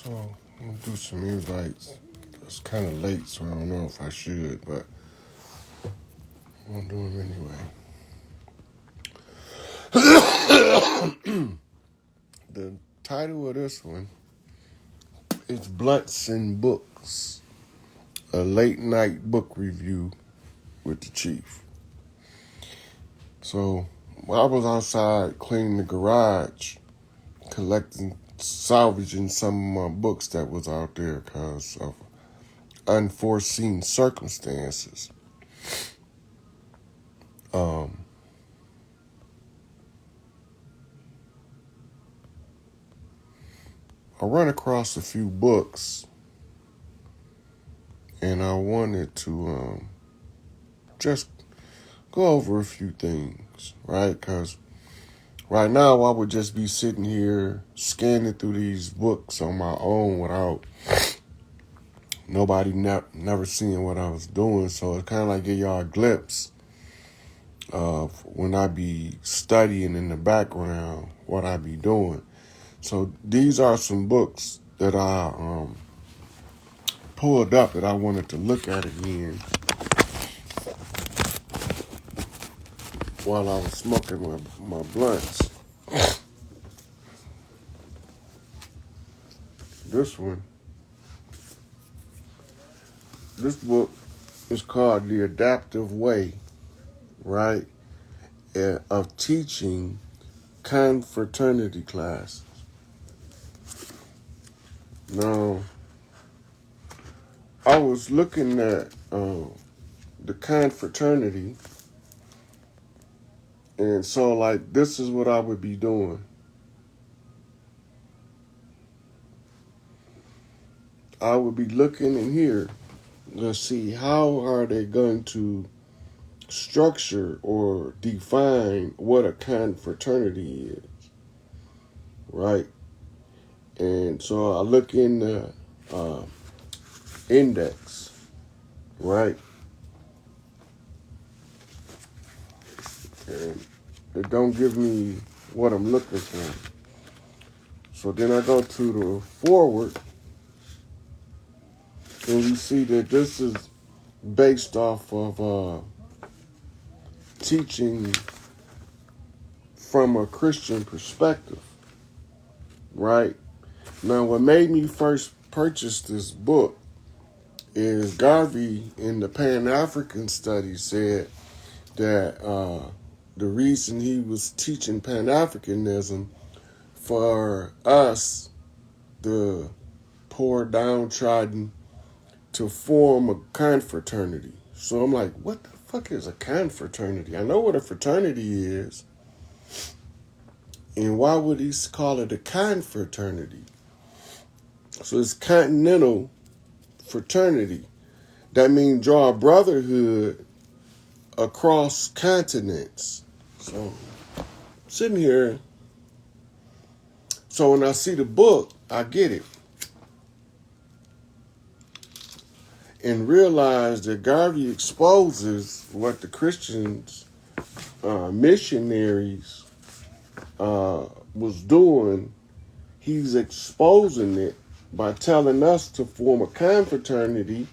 So I'm gonna do some invites. It's kind of late, so I don't know if I should, but I'm gonna do them anyway. The title of this one is Blunts and Books, a late night book review with the Chief. So while I was outside cleaning the garage, salvaging some of my books that was out there because of unforeseen circumstances. I run across a few books, and I wanted to just go over a few things, right? Because right now I would just be sitting here scanning through these books on my own without nobody never seeing what I was doing. So it kind of like give y'all a glimpse of when I be studying in the background, what I be doing. So these are some books that I pulled up that I wanted to look at again while I was smoking my blunts. This book is called The Adaptive Way, right, of teaching confraternity classes. Now, I was looking at the confraternity, and so, like, this is what I would be doing. I would be looking in here to see how are they going to structure or define what a confraternity is, right? And so I look in the index, right? And it don't give me what I'm looking for. So then I go to the forward, and we see that this is based off of teaching from a Christian perspective, right? Now, what made me first purchase this book is Garvey in the Pan-African study said that the reason he was teaching Pan-Africanism for us, the poor downtrodden, to form a confraternity. So I'm like, what the fuck is a confraternity? I know what a fraternity is. And why would he call it a confraternity? So it's continental fraternity. That means draw a brotherhood across continents. So sitting here, so when I see the book, I get it. And realize that Garvey exposes what the Christians, missionaries, was doing. He's exposing it by telling us to form a confraternity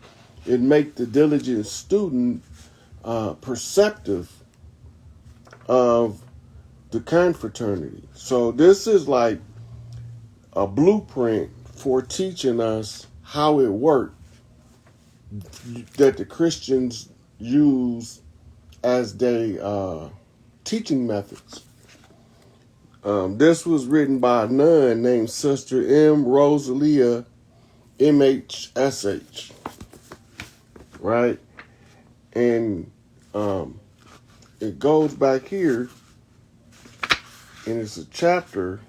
and make the diligent student perceptive of the confraternity. So this is like a blueprint for teaching us how it worked that the Christians use as their teaching methods. This was written by a nun named Sister M. Rosalia MHSH, right? And it goes back here, and it's a chapter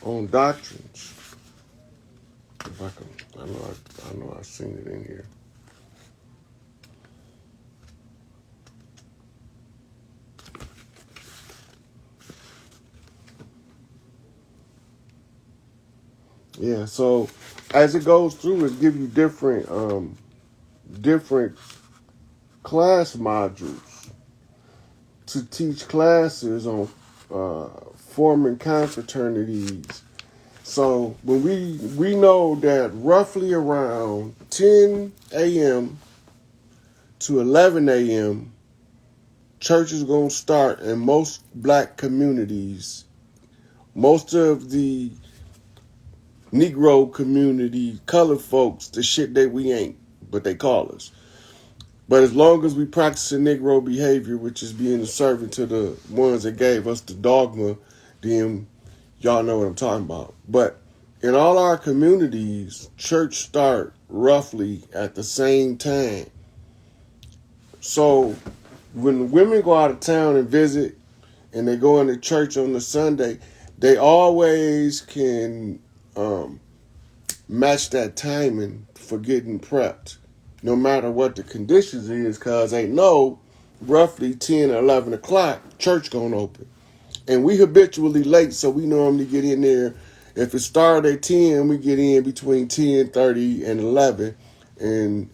on doctrines. If I can, I know I've seen it in here. Yeah, so as it goes through, it gives you different class modules to teach classes on forming confraternities. So when we know that roughly around 10 a.m. to 11 a.m., church is going to start in most black communities. Most of the Negro community, colored folks, the shit that we ain't, but they call us. But as long as we practice the Negro behavior, which is being a servant to the ones that gave us the dogma, then y'all know what I'm talking about. But in all our communities, church start roughly at the same time. So when women go out of town and visit and they go into church on the Sunday, they always can match that timing for getting prepped, no matter what the conditions is, because they know roughly 10 or 11 o'clock, church gonna open. And we habitually late, so we normally get in there. If it started at 10, we get in between 10:30 and 11. And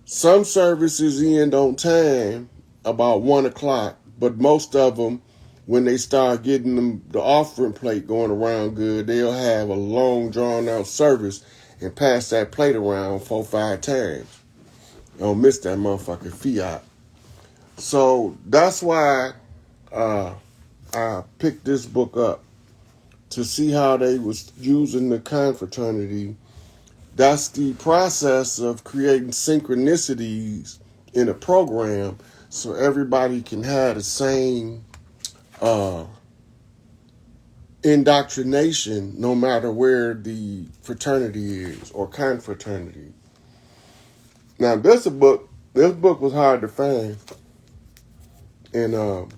some services end on time, about 1 o'clock, but most of them, when they start getting the offering plate going around good, they'll have a long, drawn-out service and pass that plate around 4-5 times. Don't miss that motherfucking fiat. So that's why I picked this book up, to see how they was using the confraternity. That's the process of creating synchronicities in a program so everybody can have the same indoctrination no matter where the fraternity is or confraternity. Now this book was hard to find, and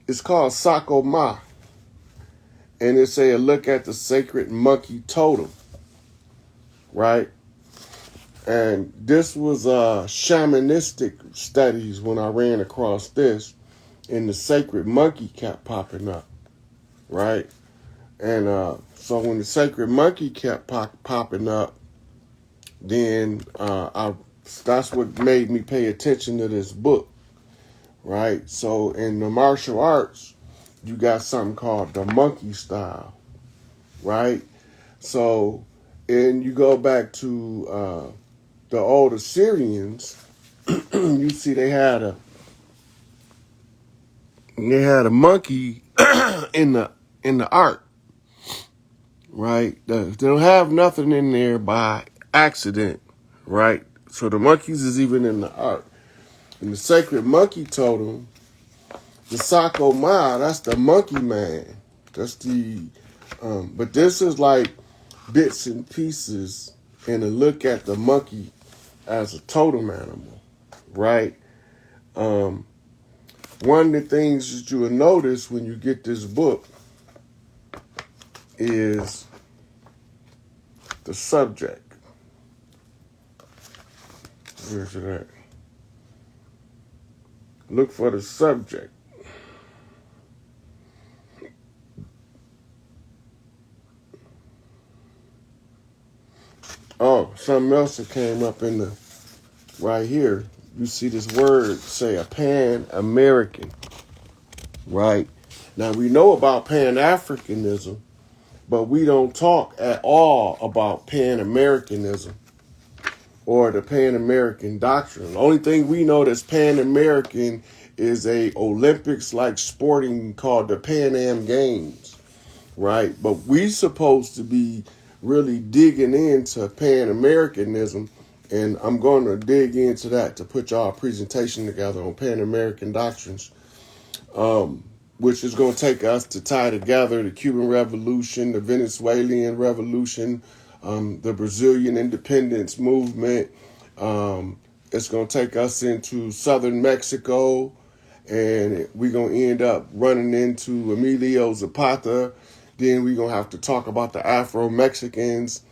it's called Sako Ma, and it's a look at the sacred monkey totem, right? And this was shamanistic studies when I ran across this, and the sacred monkey kept popping up, right? And so when the sacred monkey kept popping up, then that's what made me pay attention to this book, right? So in the martial arts, you got something called the monkey style, right? So, and you go back to the old Assyrians, you see they had a monkey in the ark, right? They don't have nothing in there by accident, right? So the monkeys is even in the ark. And the sacred monkey totem, the Sako Ma, that's the monkey man. That's the, but this is like bits and pieces and a look at the monkey as a totem animal, right? One of the things that you will notice when you get this book is the subject. Where's it at? Look for the subject. Oh, something else that came up in the right here. You see this word say a Pan-American, right? Now we know about Pan-Africanism, but we don't talk at all about Pan-Americanism or the Pan-American doctrine. The only thing we know that's Pan-American is a Olympics-like sporting called the Pan Am Games, right? But we supposed to be really digging into Pan-Americanism, and I'm going to dig into that to put y'all a presentation together on Pan-American doctrines, which is going to take us to tie together the Cuban Revolution, the Venezuelan Revolution, the Brazilian independence movement. It's going to take us into southern Mexico, and we're going to end up running into Emilio Zapata. Then we're going to have to talk about the Afro-Mexicans.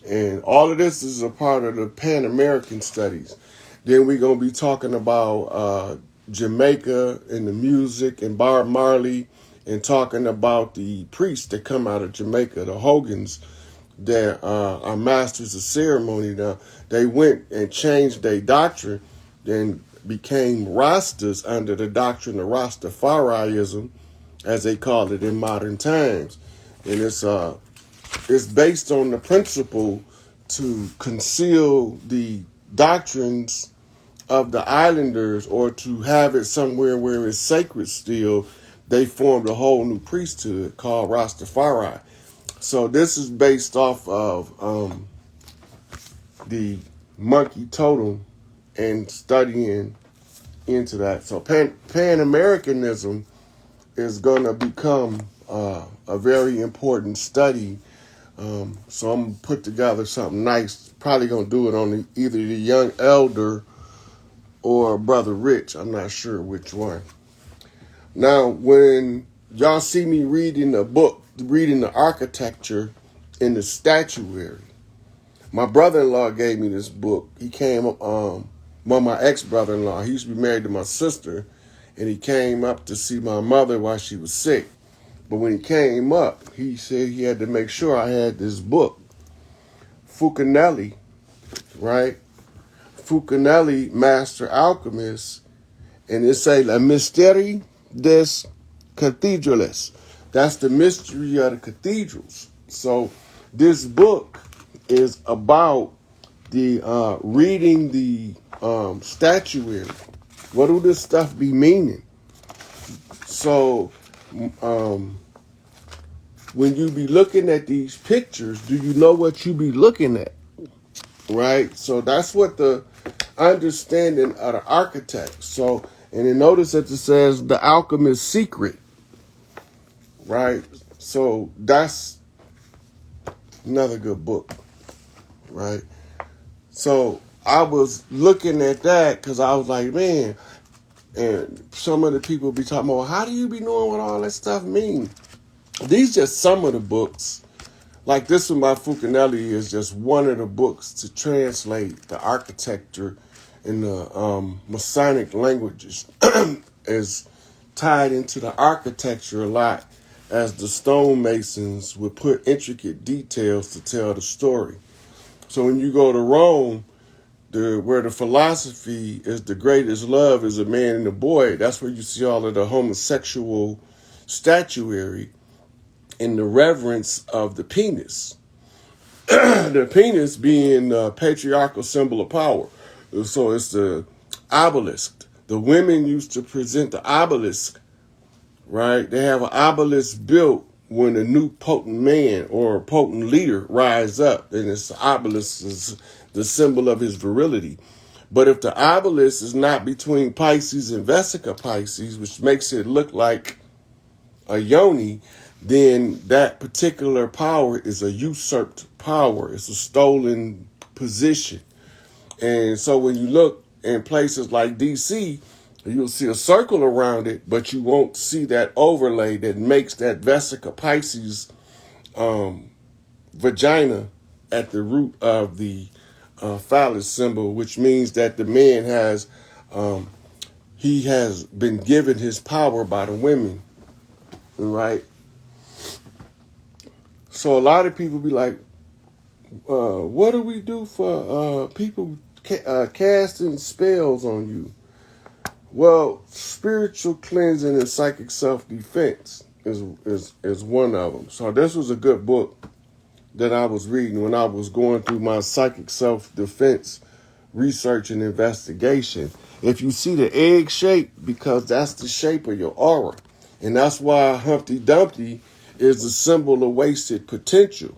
And all of this is a part of the Pan-American studies. Then we're going to be talking about Jamaica and the music and Bob Marley, and talking about the priests that come out of Jamaica, the Hogans, that are masters of ceremony. Now, they went and changed their doctrine and became Rastas under the doctrine of Rastafarianism, as they call it in modern times. And it's based on the principle to conceal the doctrines of the islanders, or to have it somewhere where it's sacred still. They formed a whole new priesthood called Rastafari. So this is based off of the monkey totem and studying into that. So Pan-Americanism is going to become a very important study. So I'm going to put together something nice. Probably going to do it on either the Young Elder or Brother Rich. I'm not sure which one. Now, when y'all see me reading the book, reading the architecture in the statuary, my brother-in-law gave me this book. He came up, my ex-brother-in-law, he used to be married to my sister, and he came up to see my mother while she was sick. But when he came up, he said he had to make sure I had this book, Fulcanelli, right? Fulcanelli, Master Alchemist, and it say La Mysterie des Cathedrales. That's the mystery of the cathedrals. So this book is about the reading the statuary. What do this stuff be meaning? So when you be looking at these pictures, do you know what you be looking at? Right? So that's what the understanding of the architect. So, and then notice that it says The Alchemist's Secret. Right? So that's another good book. Right? So I was looking at that because I was like, man, and some of the people be talking about, how do you be knowing what all that stuff mean? These just some of the books. Like this one by Fulcanelli is just one of the books to translate the architecture in the Masonic languages. Is tied into the architecture a lot, as the stonemasons would put intricate details to tell the story. So when you go to Rome, where the philosophy is the greatest love is a man and a boy, that's where you see all of the homosexual statuary in the reverence of the penis. The penis being the patriarchal symbol of power. So it's the obelisk. The women used to present the obelisk, right? They have an obelisk built when a new potent man or a potent leader rise up. And it's the obelisk is the symbol of his virility. But if the obelisk is not between Pisces and Vesica Pisces, which makes it look like a yoni, then that particular power is a usurped power. It's a stolen position. And so when you look in places like DC, you'll see a circle around it, but you won't see that overlay that makes that Vesica Pisces vagina at the root of the phallus symbol, which means that the man has, he has been given his power by the women, right? So a lot of people be like, what do we do for people casting spells on you? Well, spiritual cleansing and psychic self-defense is one of them. So this was a good book that I was reading when I was going through my psychic self-defense research and investigation. If you see the egg shape, because that's the shape of your aura. And that's why Humpty Dumpty is the symbol of wasted potential.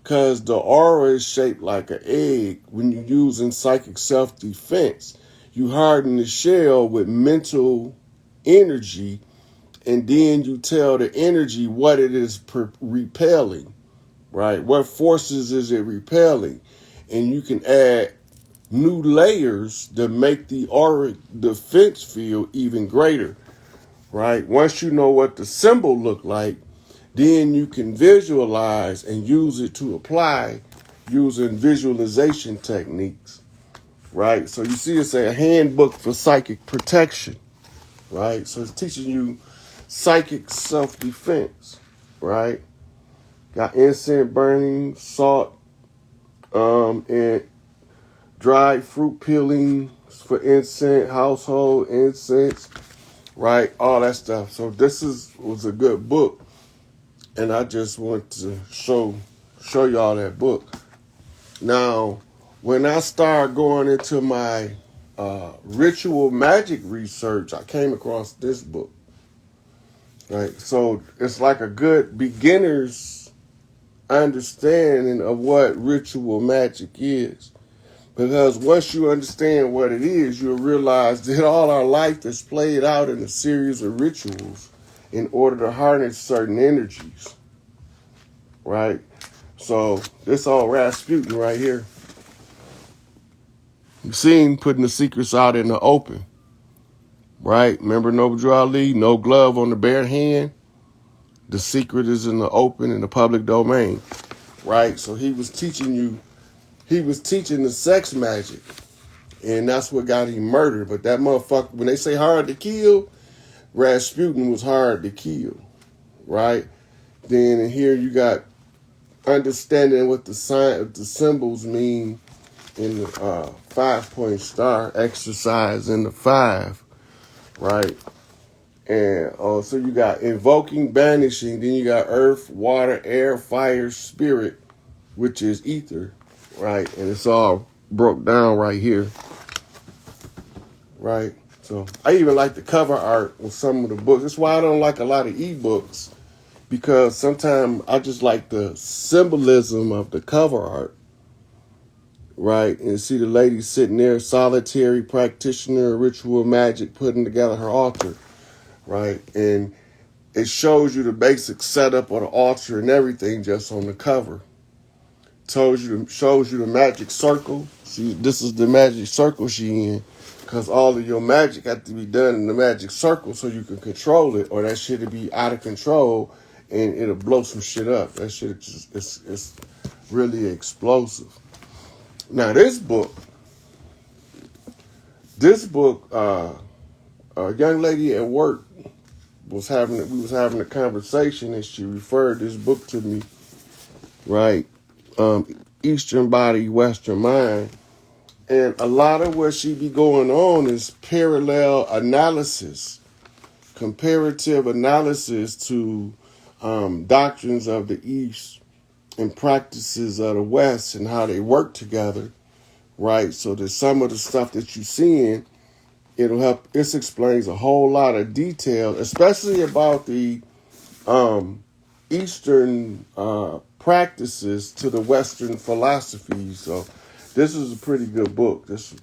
Because the aura is shaped like an egg. When you're using psychic self-defense, you harden the shell with mental energy, and then you tell the energy what it is repelling, right? What forces is it repelling? And you can add new layers to make the auric defense field even greater, right? Once you know what the symbol look like, then you can visualize and use it to apply using visualization techniques, right? So you see it's a handbook for psychic protection, right? So it's teaching you psychic self-defense, right? Got incense burning, salt, and dried fruit peeling for incense, household incense, right? All that stuff. So this was a good book, and I just want to show y'all that book. Now, when I started going into my ritual magic research, I came across this book. Right, so it's like a good beginner's understanding of what ritual magic is. Because once you understand what it is, you'll realize that all our life is played out in a series of rituals in order to harness certain energies. Right? So this all Rasputin right here. You seen putting the secrets out in the open. Right? Remember Noble Drew Ali? No glove on the bare hand. The secret is in the open, in the public domain. Right? So he was teaching the sex magic. And that's what got him murdered. But that motherfucker, when they say hard to kill, Rasputin was hard to kill. Right? Then in here you got understanding what the symbols mean in the 5-point star exercise in the 5. Right? And so you got invoking, banishing. Then you got earth, water, air, fire, spirit, which is ether. Right? And it's all broke down right here. Right? So I even like the cover art with some of the books. That's why I don't like a lot of ebooks, because sometimes I just like the symbolism of the cover art. Right? And see the lady sitting there, solitary practitioner, ritual magic, putting together her altar. Right? And it shows you the basic setup of the altar and everything just on the cover. Shows you the magic circle. See, this is the magic circle she in. Because all of your magic got to be done in the magic circle so you can control it, or that shit will be out of control and it'll blow some shit up. That shit it's really explosive. Now this book, a young lady at work we was having a conversation, and she referred this book to me, right? Eastern Body, Western Mind. And a lot of what she be going on is parallel analysis, comparative analysis to doctrines of the East and practices of the West and how they work together, right? So that some of the stuff that you're seeing, it'll help. This explains a whole lot of detail, especially about the Eastern practices to the Western philosophies. So this is a pretty good book. This is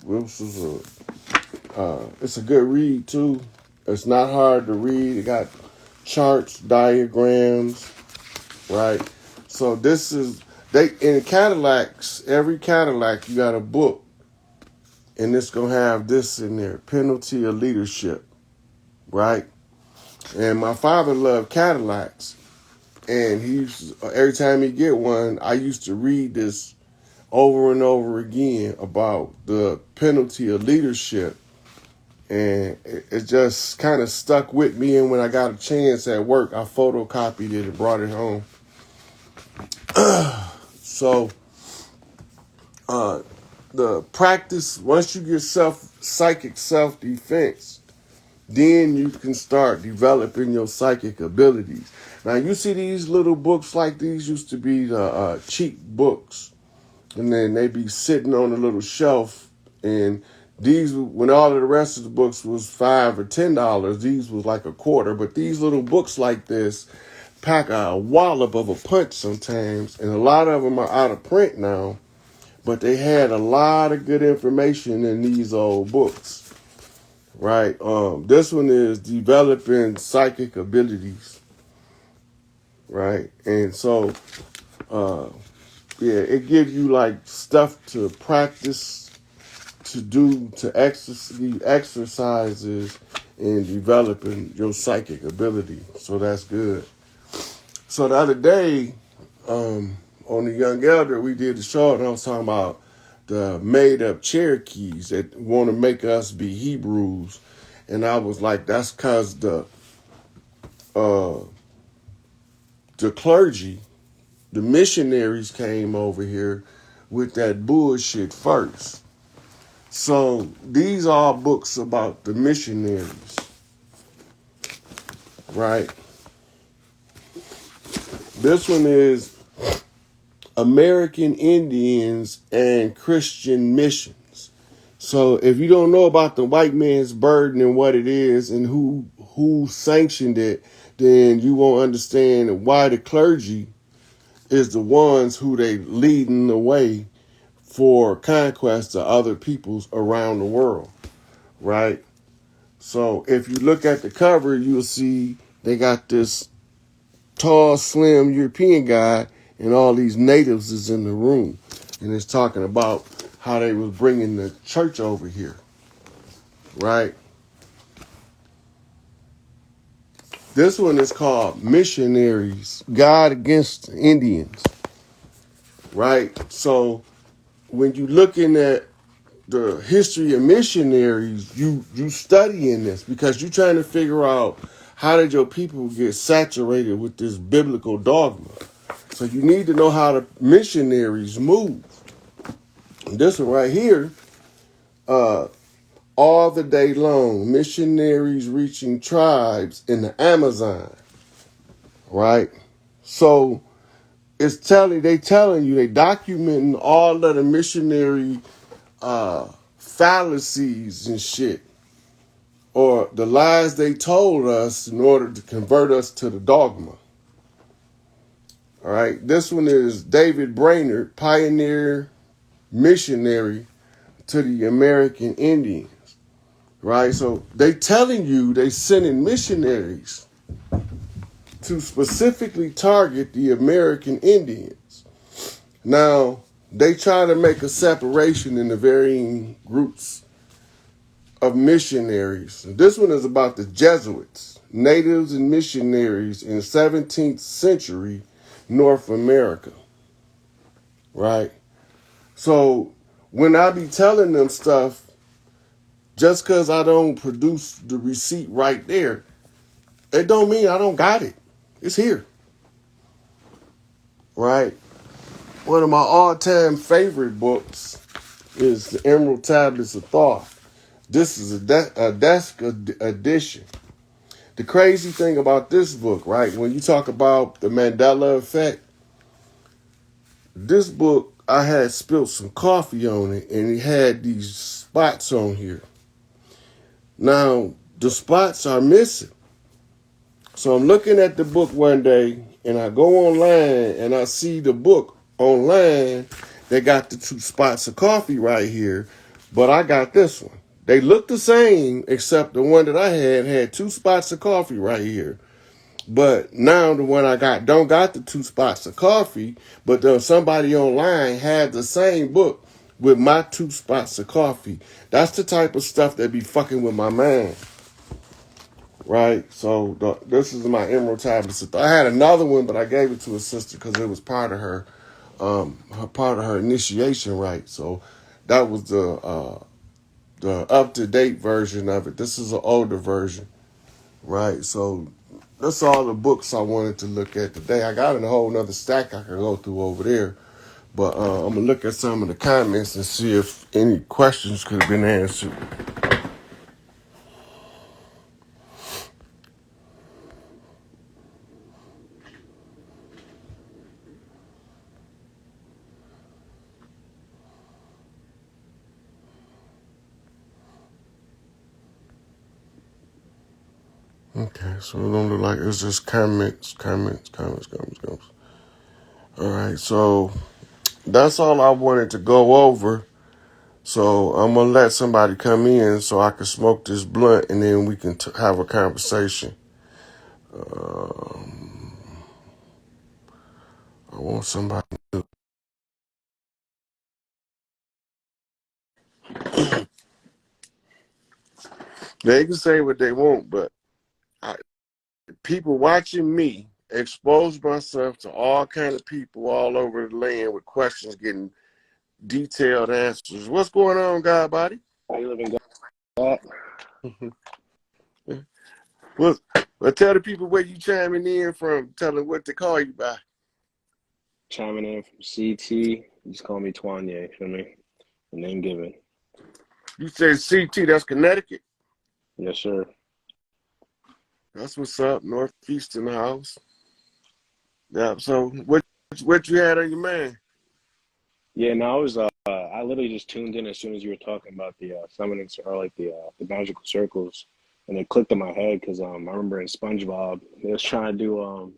it's a good read too. It's not hard to read. It got charts, diagrams, right? So this is in Cadillacs. Every Cadillac you got a book, and it's gonna have this in there: Penalty of Leadership, right? And my father loved Cadillacs, and every time he get one, I used to read this over and over again about the penalty of leadership. And it just kind of stuck with me. And when I got a chance at work, I photocopied it and brought it home. So the practice, once you get psychic self-defense, then you can start developing your psychic abilities. Now, you see these little books like these used to be the cheap books. And then they be sitting on a little shelf. And these, when all of the rest of the books was $5 or $10, these was like a quarter. But these little books like this pack a wallop of a punch sometimes. And a lot of them are out of print now. But they had a lot of good information in these old books. Right? This one is developing psychic abilities. Right? And so, yeah, it gives you like stuff to practice, to do, to exercises in developing your psychic ability. So that's good. So the other day, on the Young Elder, we did the show, and I was talking about the made-up Cherokees that want to make us be Hebrews. And I was like, that's because the clergy, the missionaries came over here with that bullshit first. So these are books about the missionaries, right? This one is American Indians and Christian missions. So if you don't know about the white man's burden and what it is and who sanctioned it, then you won't understand why the clergy is the ones who they leading the way for conquest to other peoples around the world, right? So if you look at the cover, you'll see they got this tall, slim European guy, and all these natives is in the room, and it's talking about how they was bringing the church over here, right? This one is called Missionaries, God Against the Indians, right? So when you looking at the history of missionaries, you studying this because you're trying to figure out how did your people get saturated with this biblical dogma. So you need to know how the missionaries move. And this one right here, all the day long, missionaries reaching tribes in the Amazon, right? So they telling you, they documenting all of the missionary fallacies and shit, or the lies they told us in order to convert us to the dogma. All right, this one is David Brainerd, pioneer missionary to the American Indians. Right, so they telling you they sending missionaries to specifically target the American Indians. Now, they try to make a separation in the varying groups of missionaries. This one is about the Jesuits, natives and missionaries in 17th century North America, right? So when I be telling them stuff, just because I don't produce the receipt right there, it don't mean I don't got it. It's here, right? One of my all-time favorite books is The Emerald Tablets of Thoth. This is a desk edition. The crazy thing about this book, right, when you talk about the Mandela effect, this book, I had spilled some coffee on it, and it had these spots on here. Now, the spots are missing. So I'm looking at the book one day, and I go online, and I see the book online. They got the 2 spots of coffee right here, but I got this one. They look the same, except the one that I had 2 spots of coffee right here. But now the one I got don't got the 2 spots of coffee, but somebody online had the same book with my 2 spots of coffee. That's the type of stuff that be fucking with my mind. Right, so this is my Emerald Tablets. I had another one, but I gave it to a sister because it was part of her initiation rite. So that was the up to date version of it. This is an older version, right? So that's all the books I wanted to look at today. I got a whole nother stack I can go through over there, but I'm gonna look at some of the comments and see if any questions could have been answered. Okay, so it don't look like it's just comments. All right, so that's all I wanted to go over. So I'm going to let somebody come in so I can smoke this blunt and then we can have a conversation. I want somebody to... They can say what they want, but people watching me expose myself to all kind of people all over the land with questions, getting detailed answers. What's going on, God Body? How you living, God? Well, tell the people where you chiming in from. Tell them what to call you by. Chiming in from CT. You just call me Twanye, feel me? The name given. You said CT, that's Connecticut? Yes, sir. That's what's up. Northeastern house. Yeah. So what you had on your man? Yeah, no, I literally just tuned in as soon as you were talking about the summoning or like the magical circles, and it clicked in my head because I remember in SpongeBob they was trying to do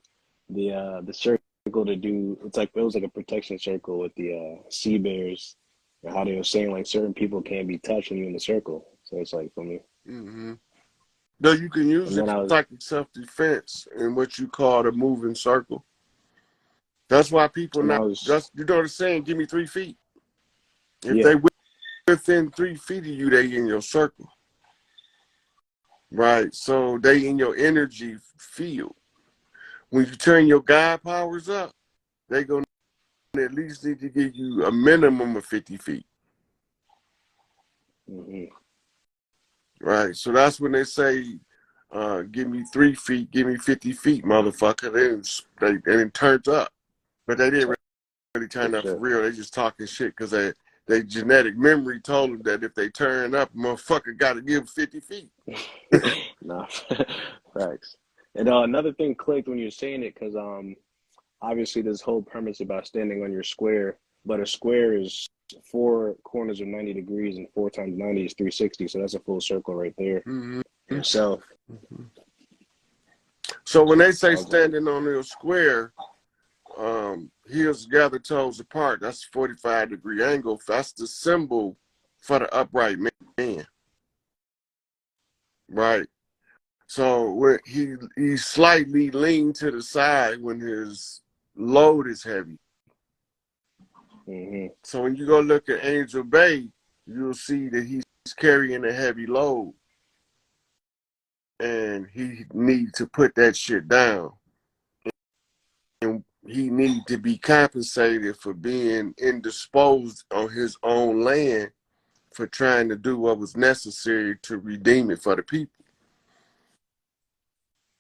the circle to do it's like it was like a protection circle with the sea bears and how they were saying like certain people can't be touched when you're in the circle. So it's like for me, Mm-hmm. No, you can use and then it I for was psychic self-defense in what you call the moving circle. That's why people and I not was just, you know what I'm saying, give me 3 feet. If yeah. they within 3 feet of you, they in your circle. Right. So they in your energy field. When you turn your God powers up, they gonna at least need to give you a minimum of 50 feet. Hmm. Right. So that's when they say, give me 3 feet, give me 50 feet, motherfucker. And it turns up. But they didn't really For turn up for sure. real. They just talking shit because they genetic memory told them that if they turn up, motherfucker got to give 50 feet. Nah, facts. And another thing clicked when you were saying it because obviously this whole premise about standing on your square, but a square is four corners of 90 degrees and four times 90 is 360. So that's a full circle right there Mm-hmm. in itself. So when they So say I was like, standing on your square, heels together, toes apart, that's a 45-degree angle. That's the symbol for the upright man, right? So when he slightly leaned to the side when his load is heavy. mm-hmm, So when you go look at Angel Bay, you'll see that he's carrying a heavy load and he needs to put that shit down. And he needs to be compensated for being indisposed on his own land for trying to do what was necessary to redeem it for the people.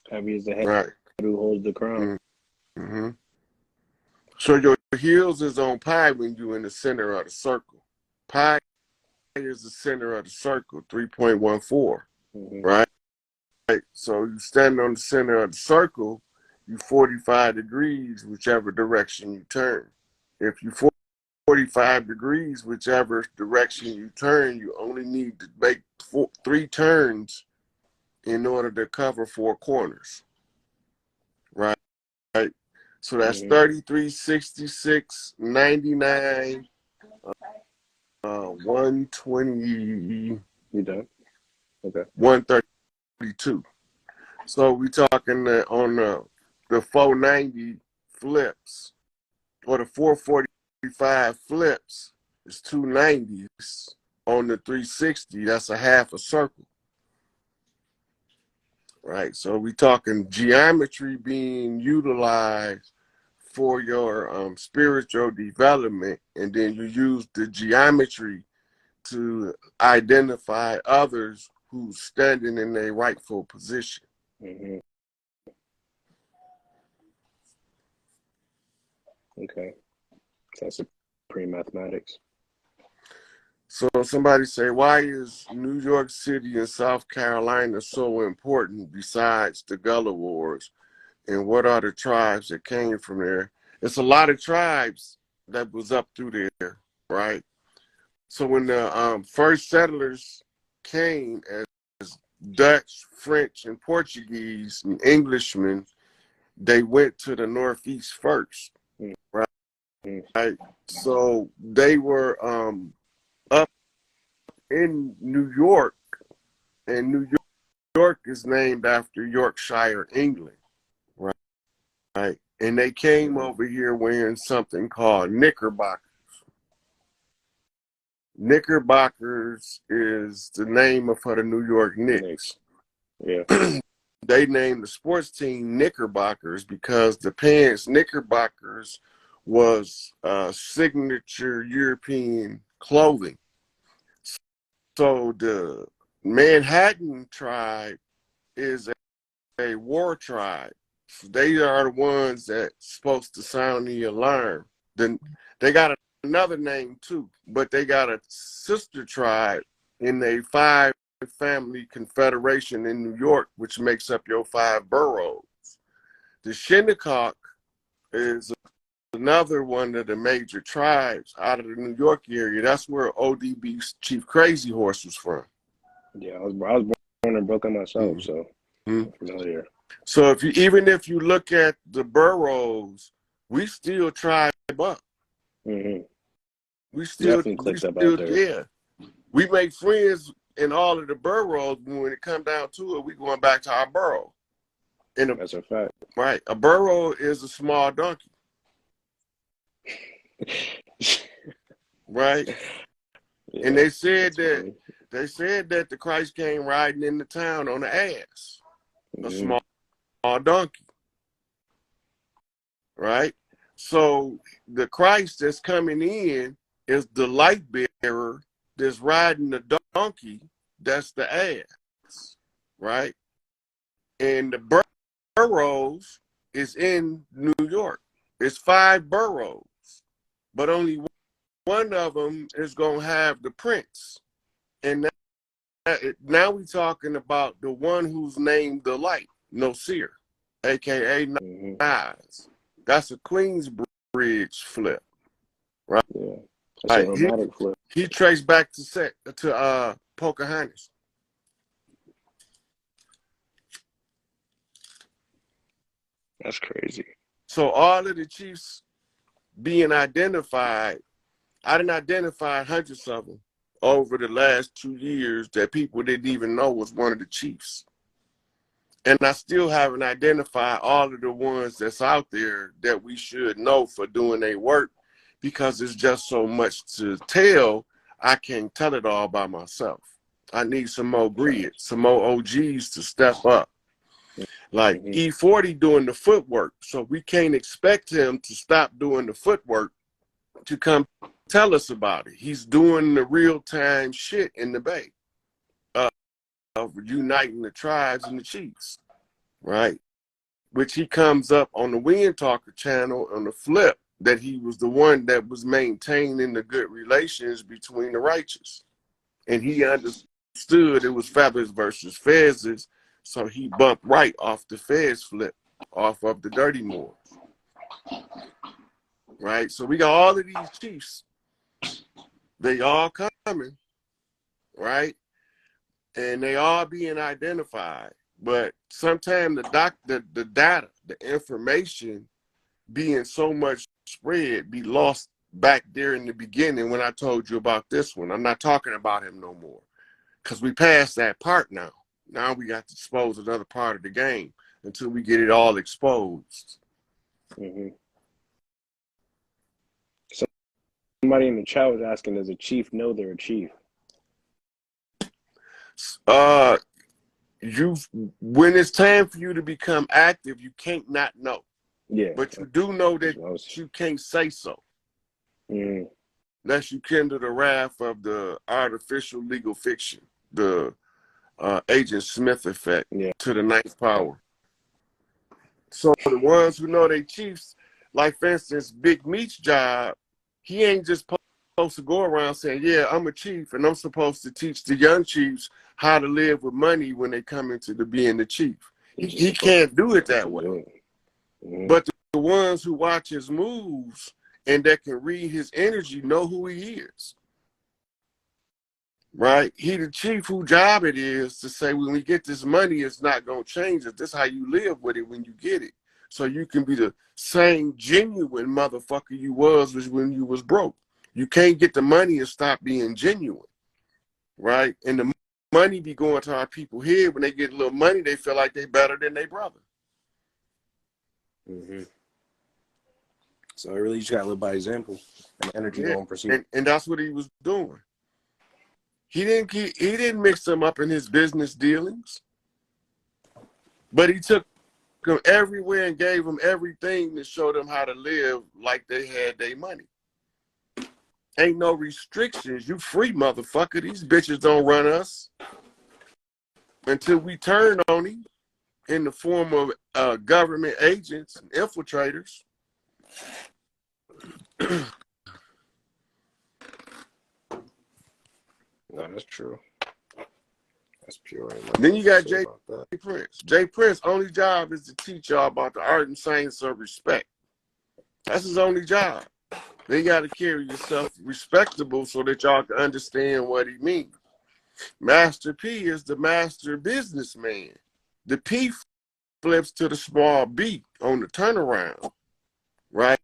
heavy as the head Right. who holds the crown. Mm-hmm. So your heels is on pi when you're in the center of the circle. Pi is the center of the circle, 3.14, Mm-hmm. right? So you stand on the center of the circle, you 45 degrees, whichever direction you turn. If you 45 degrees, whichever direction you turn, you only need to make 3 turns in order to cover 4 corners, right? So that's Mm-hmm. 33, 66, 99, 120, You done? Okay. 132. So we talking on the 490 flips or the 445 flips is 290s. On the 360, that's a half a circle, right? So we talking geometry being utilized for your spiritual development, and then you use the geometry to identify others who's standing in their rightful position. Mm-hmm. Okay. So that's a pre-mathematics. So somebody say, why is New York City and South Carolina so important besides the Gullah Wars? And what are the tribes that came from there? It's a lot of tribes that was up through there, right? So when the first settlers came as Dutch, French, and Portuguese and Englishmen, they went to the Northeast first, right? Mm-hmm. So they were up in New York, and New York is named after Yorkshire, England, right? And they came Mm-hmm. over here wearing something called knickerbockers. Knickerbockers is the name of the New York Knicks. Next. Yeah. They named the sports team Knickerbockers because the pants Knickerbockers was signature European clothing. So the Manhattan tribe is a war tribe. They are the ones that's supposed to sound the alarm. Then they got another name too, but they got a sister tribe in a 5 family confederation in New York, which makes up your 5 boroughs. The Shinnecock is another one of the major tribes out of the New York area. That's where ODB's Chief Crazy Horse was from. Yeah, I was born in Brooklyn myself, so I'm familiar. So even if you look at the boroughs, we still tribe up. Mm-hmm. We still, Definitely clicked up out there. yeah. We make friends in all of the boroughs. When it comes down to it, we going back to our borough. That's a fact. Right. A borough is a small donkey. Right. Yeah, and they said that the Christ came riding into town on the ass, a small donkey. Right. So the Christ that's coming in is the light bearer that's riding the donkey. That's the ass. Right. And the boroughs is in New York. It's 5 boroughs, but only one of them is going to have the prince. And now we're talking about the one who's named the light, Nosir, a.k.a. Nas. That's a Queensbridge flip, right? Yeah, that's a romantic flip. He traced back to Pocahontas. That's crazy. So all of the chiefs being identified, I didn't identify hundreds of them over the last 2 years that people didn't even know was one of the chiefs. And I still haven't identified all of the ones that's out there that we should know for doing their work, because it's just so much to tell. I can't tell it all by myself. I need some more grids, some more OGs to step up. Like E40 doing the footwork. So we can't expect him to stop doing the footwork to come tell us about it. He's doing the real-time shit in the Bay of uniting the tribes and the chiefs, right? Which he comes up on the Wind Talker channel on the flip that he was the one that was maintaining the good relations between the righteous. And he understood it was Feathers versus Fezes, so he bumped right off the Fez flip, off of the Dirty Moors. Right? So we got all of these chiefs. They all coming, right? And they all being identified. But sometimes the data, the information being so much spread be lost back there in the beginning when I told you about this one. I'm not talking about him no more, because we passed that part now. Now we got to expose another part of the game until we get it all exposed. Somebody in the chat was asking, does a chief know they're a chief? When it's time for you to become active, you can't not know. Yeah. But you do know that you can't say so. Unless you kindle the wrath of the artificial legal fiction, the Agent Smith effect to the 9th power. So the ones who know they chiefs, like for instance, Big Meat's job, he ain't just supposed to go around saying, yeah, I'm a chief and I'm supposed to teach the young chiefs how to live with money when they come into being the chief. He can't do it that way. But the ones who watch his moves and that can read his energy know who he is. Right? He the chief whose job it is to say, when we get this money, it's not going to change it. This is how you live with it when you get it. So you can be the same genuine motherfucker you was when you was broke. You can't get the money and stop being genuine. Right? And the money be going to our people here. When they get a little money, they feel like they better than their brother. So I really just got to live by example and energy going proceed. And that's what he was doing. He didn't mix them up in his business dealings, but he took them everywhere and gave them everything to show them how to live like they had their money. Ain't no restrictions. You free, motherfucker. These bitches don't run us until we turn on him in the form of government agents and infiltrators. No, that's true. That's pure. Then you got Say Jay about that. Prince. Jay Prince' only job is to teach y'all about the art and science of respect. That's his only job. Then you got to carry yourself respectable so that y'all can understand what he means. Master P is the master businessman. The P flips to the small B on the turnaround, right?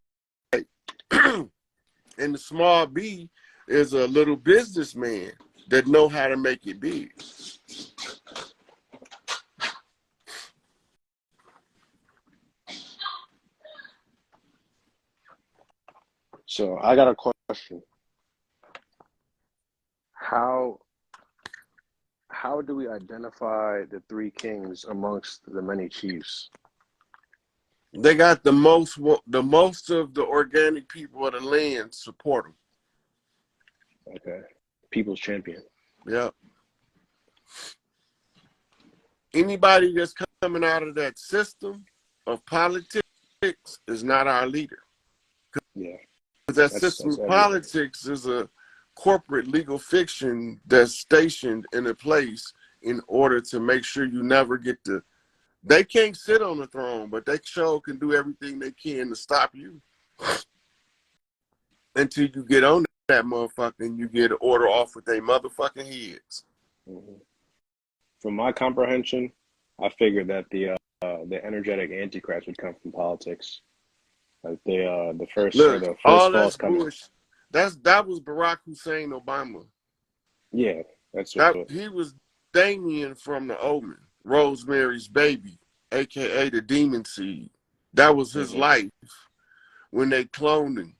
And the small B is a little businessman that know how to make it big. So I got a question. How do we identify the three kings amongst the many chiefs? They got the most of the organic people of the land support them. Okay. People's champion. Yeah. Anybody that's coming out of that system of politics is not our leader. Yeah. Because that system of everything. politics is a corporate legal fiction that's stationed in a place in order to make sure you never get to. They can't sit on the throne, but they sure can do everything they can to stop you until you get on that motherfucker and you get an order off with their motherfucking heads. Mm-hmm. From my comprehension, I figured that the energetic antichrist would come from politics. Like the first Look, or the all first that's false coming. bullshit. That was Barack Hussein Obama. Yeah, that's He was Damien from The Omen, Rosemary's Baby, aka the Demon Seed. That was his life when they cloned him.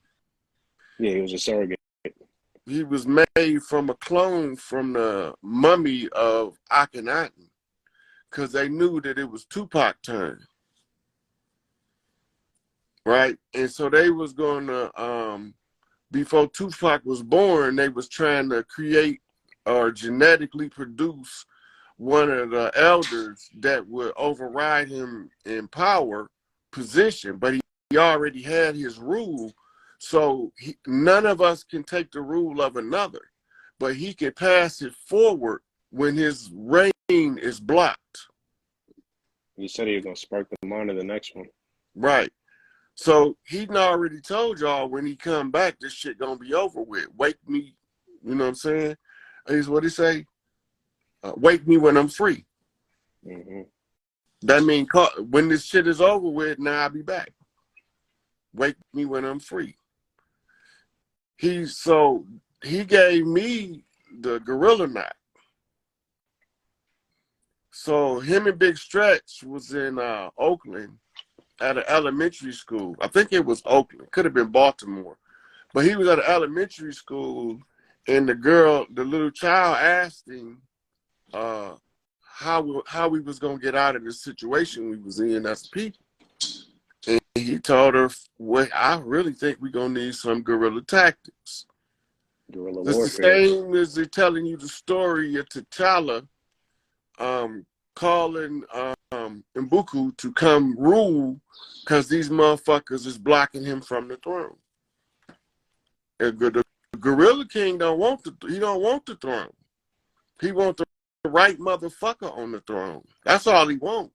Yeah, he was a surrogate. He was made from a clone from the mummy of Akhenaten because they knew that it was Tupac turn. Right? And so they was going to, before Tupac was born, they was trying to create or genetically produce one of the elders that would override him in power position, but he already had his rule. So none of us can take the rule of another, but he can pass it forward when his reign is blocked. He said he was going to spark the mind of the next one. Right. So he already told y'all when he come back, this shit gonna be over with. Wake me, you know what I'm saying? Is what he say? Wake me when I'm free. Mm-hmm. That means when this shit is over with, now I'll be back. Wake me when I'm free. He gave me the gorilla knot. So him and Big Stretch was in Oakland at an elementary school. I think it was Oakland. Could have been Baltimore. But he was at an elementary school, and the little child asked him how we was going to get out of the situation we was in as people. And he told her, well, I really think we're going to need some guerrilla tactics. Guerrilla It's warfare. the same as they're telling you the story of T'Challa calling M'Baku to come rule because these motherfuckers is blocking him from the throne. And the Gorilla King don't want the throne. He wants the right motherfucker on the throne. That's all he wants.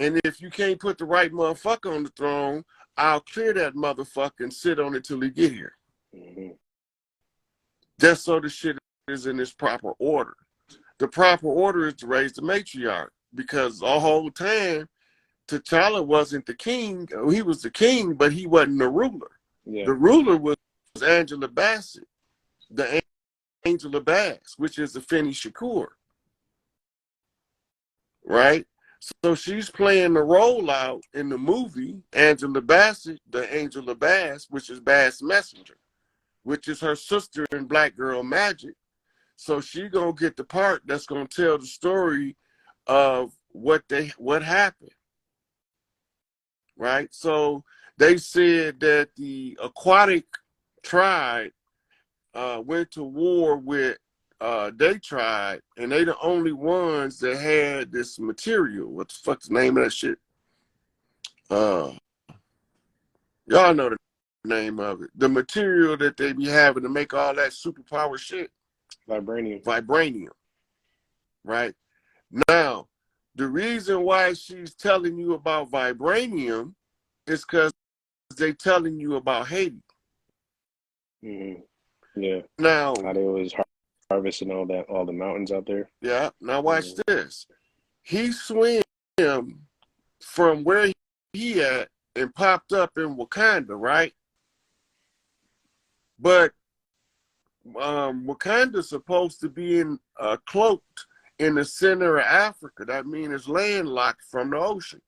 And if you can't put the right motherfucker on the throne, I'll clear that motherfucker and sit on it till he get here. Mm-hmm. Just so the shit is in its proper order. The proper order is to raise the matriarch because the whole time T'Challa wasn't the king. He was the king, but he wasn't the ruler. Yeah. The ruler was Angela Bassett, the Angel of Bass, which is the Finny Shakur. Right? So she's playing the role out in the movie, Angela Bassett, the Angel of Bass, which is Bass Messenger, which is her sister in Black Girl Magic. So she gonna get the part that's gonna tell the story of what happened. Right? So they said that the aquatic tribe went to war with they tribe, and they the only ones that had this material. What the fuck's the name of that shit? Y'all know the name of it. The material that they be having to make all that superpower shit. Vibranium. Vibranium. right? Now, the reason why she's telling you about vibranium is because they're telling you about Haiti. Mm-hmm. Yeah. Now, How they was harvesting all the mountains out there. yeah, now watch Mm-hmm. this. He swam from where he at and popped up in Wakanda, right? But Wakanda's supposed to be cloaked in the center of Africa. That means it's landlocked from the ocean.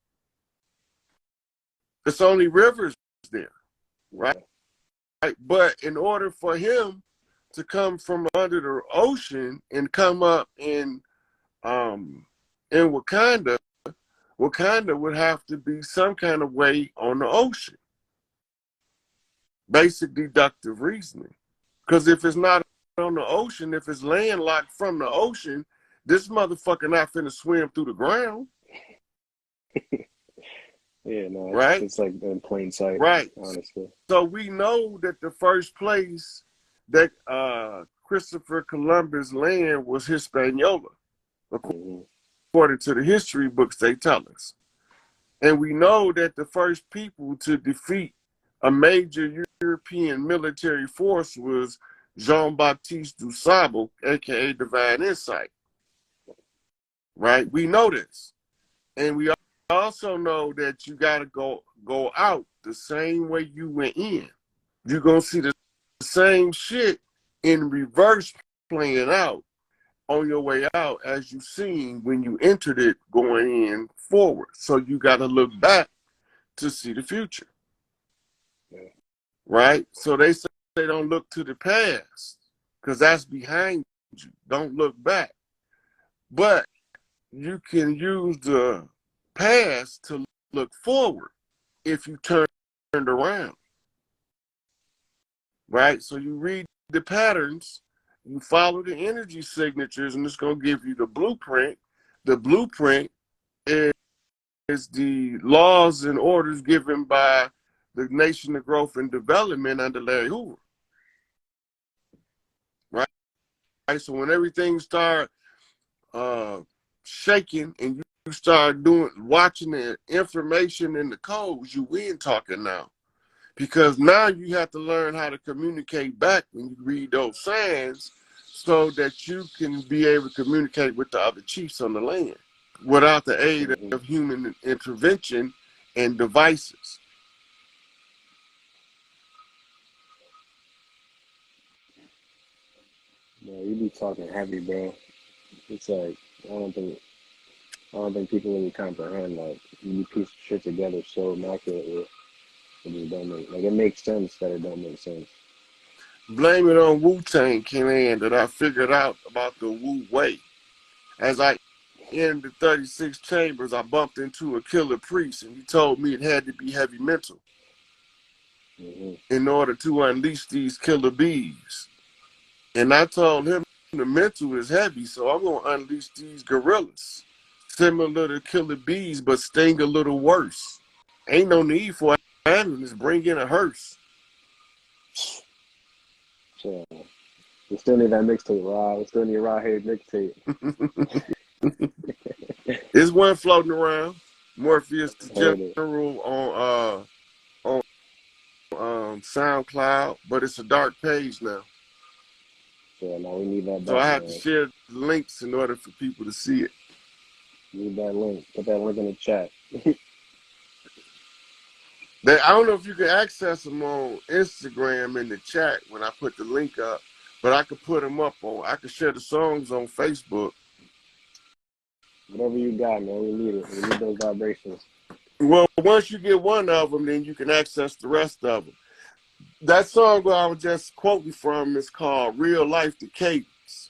It's only rivers there, right? Yeah. Right? But in order for him to come from under the ocean and come up in Wakanda, Wakanda would have to be some kind of way on the ocean. Basic deductive reasoning. Because if it's not on the ocean, if it's landlocked from the ocean, this motherfucker not finna swim through the ground. Yeah, no, Right? it's like in plain sight, Right. honestly. So we know that the first place that Christopher Columbus landed was Hispaniola, Mm-hmm. according to the history books they tell us. And we know that the first people to defeat a major European military force was Jean-Baptiste Dusable, aka Divine Insight. Right? We know this. And we also know that you gotta go out the same way you went in. You're gonna see the same shit in reverse playing out on your way out as you seen when you entered it going in forward. So you gotta look back to see the future. Yeah. Right? So they say they don't look to the past because that's behind you. Don't look back. But you can use the past to look forward if you turned around. Right? So you read the patterns, you follow the energy signatures, and it's going to give you the blueprint. The blueprint is the laws and orders given by the Nation of Growth and Development under Larry Hoover. Right? So when everything starts shaking and you start watching the information and the codes, you win talking now. Because now you have to learn how to communicate back when you read those signs so that you can be able to communicate with the other chiefs on the land without the aid Mm-hmm. of human intervention and devices. Yeah, you be talking heavy, bro. It's like I don't think people really comprehend. Like you piece shit together so immaculately, it just don't make like it makes sense that it don't make sense. Blame it on Wu-Tang Clan that I figured out about the Wu Way. As I in the 36 chambers, I bumped into a killer priest, and he told me it had to be heavy mental Mm-hmm. in order to unleash these killer bees. And I told him the mental is heavy, so I'm going to unleash these gorillas. Similar to killer bees, but sting a little worse. Ain't no need for an ambulance, bring in a hearse. So we still need that mixtape, Rob. We still need a Raw Hated mixtape. There's one floating around. Morpheus the Heard it. General on SoundCloud, but it's a dark page now. So now we need that So back, I have to man. share the links in order for people to see it. Need that link. Put that link in the chat. I don't know if you can access them on Instagram in the chat when I put the link up, but I could put them up I could share the songs on Facebook. Whatever you got, man. We need it. We need those vibrations. Well, once you get one of them, then you can access the rest of them. That song I was just quoting from is called Real Life the Cadence.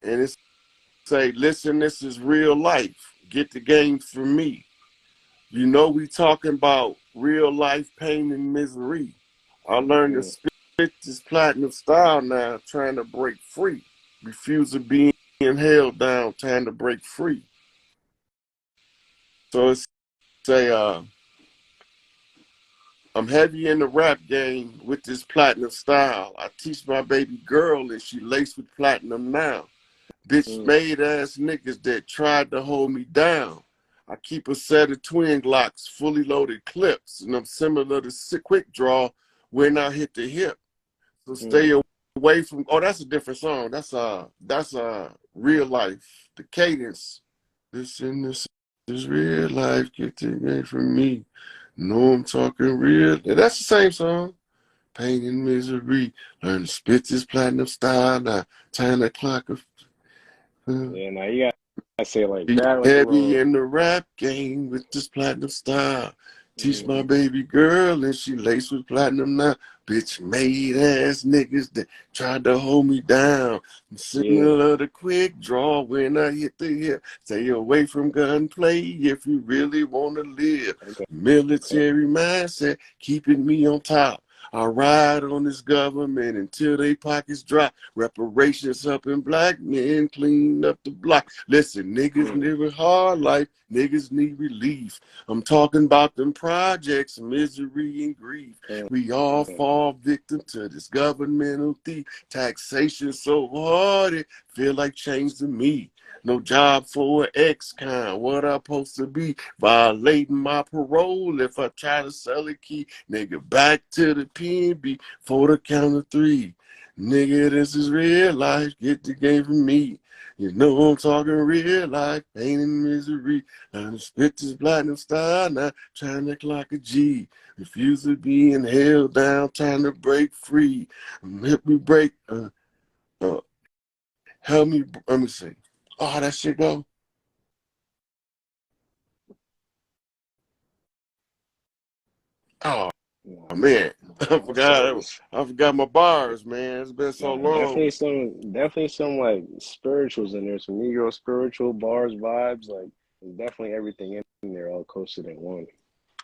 And it's say, listen, this is real life. Get the game from me. You know we talking about real life pain and misery. I learned to spit this platinum style now, trying to break free. Refusing being held down, trying to break free. So it's say, I'm heavy in the rap game with this platinum style. I teach my baby girl and she laced with platinum now. Bitch made ass niggas that tried to hold me down. I keep a set of twin Glocks, fully loaded clips, and I'm similar to Quick Draw when I hit the hip. So stay away from. Oh, that's a different song. That's real life. The cadence. This is real life. Get away from me. No, I'm talking real. That's the same song. Pain and misery. Learn to spit this platinum style. Now time the clock. Yeah, now you gotta say it like Be that, like a heavy little. in the rap game with this platinum style. Teach my baby girl and she laced with platinum now. Bitch made ass niggas that tried to hold me down. I'm similar to Quick Draw when I hit the hip. Stay away from gunplay if you really want to live. Okay. Military mindset keeping me on top. I ride on this government until they pockets dry. Reparations helping black men clean up the block. Listen, niggas live a hard life. Niggas need relief. I'm talking about them projects, misery and grief. We all fall victim to this governmental thief. Taxation so hard it feel like change to me. No job for an ex-con. What I supposed to be? Violating my parole if I try to sell a key. Nigga, back to the PNB for the count of three. Nigga, this is real life. Get the game from me. You know I'm talking real life. Pain and misery. I'm spit this platinum style now. Trying to clock a G. Refuse to being held down. Trying to break free. Help me break. Help me. Let me see. Oh, how that shit go? Oh man, I forgot my bars, man. It's been so long. Definitely some like spirituals in there, some Negro spiritual bars, vibes. Like there's definitely everything in there, all coasted in one.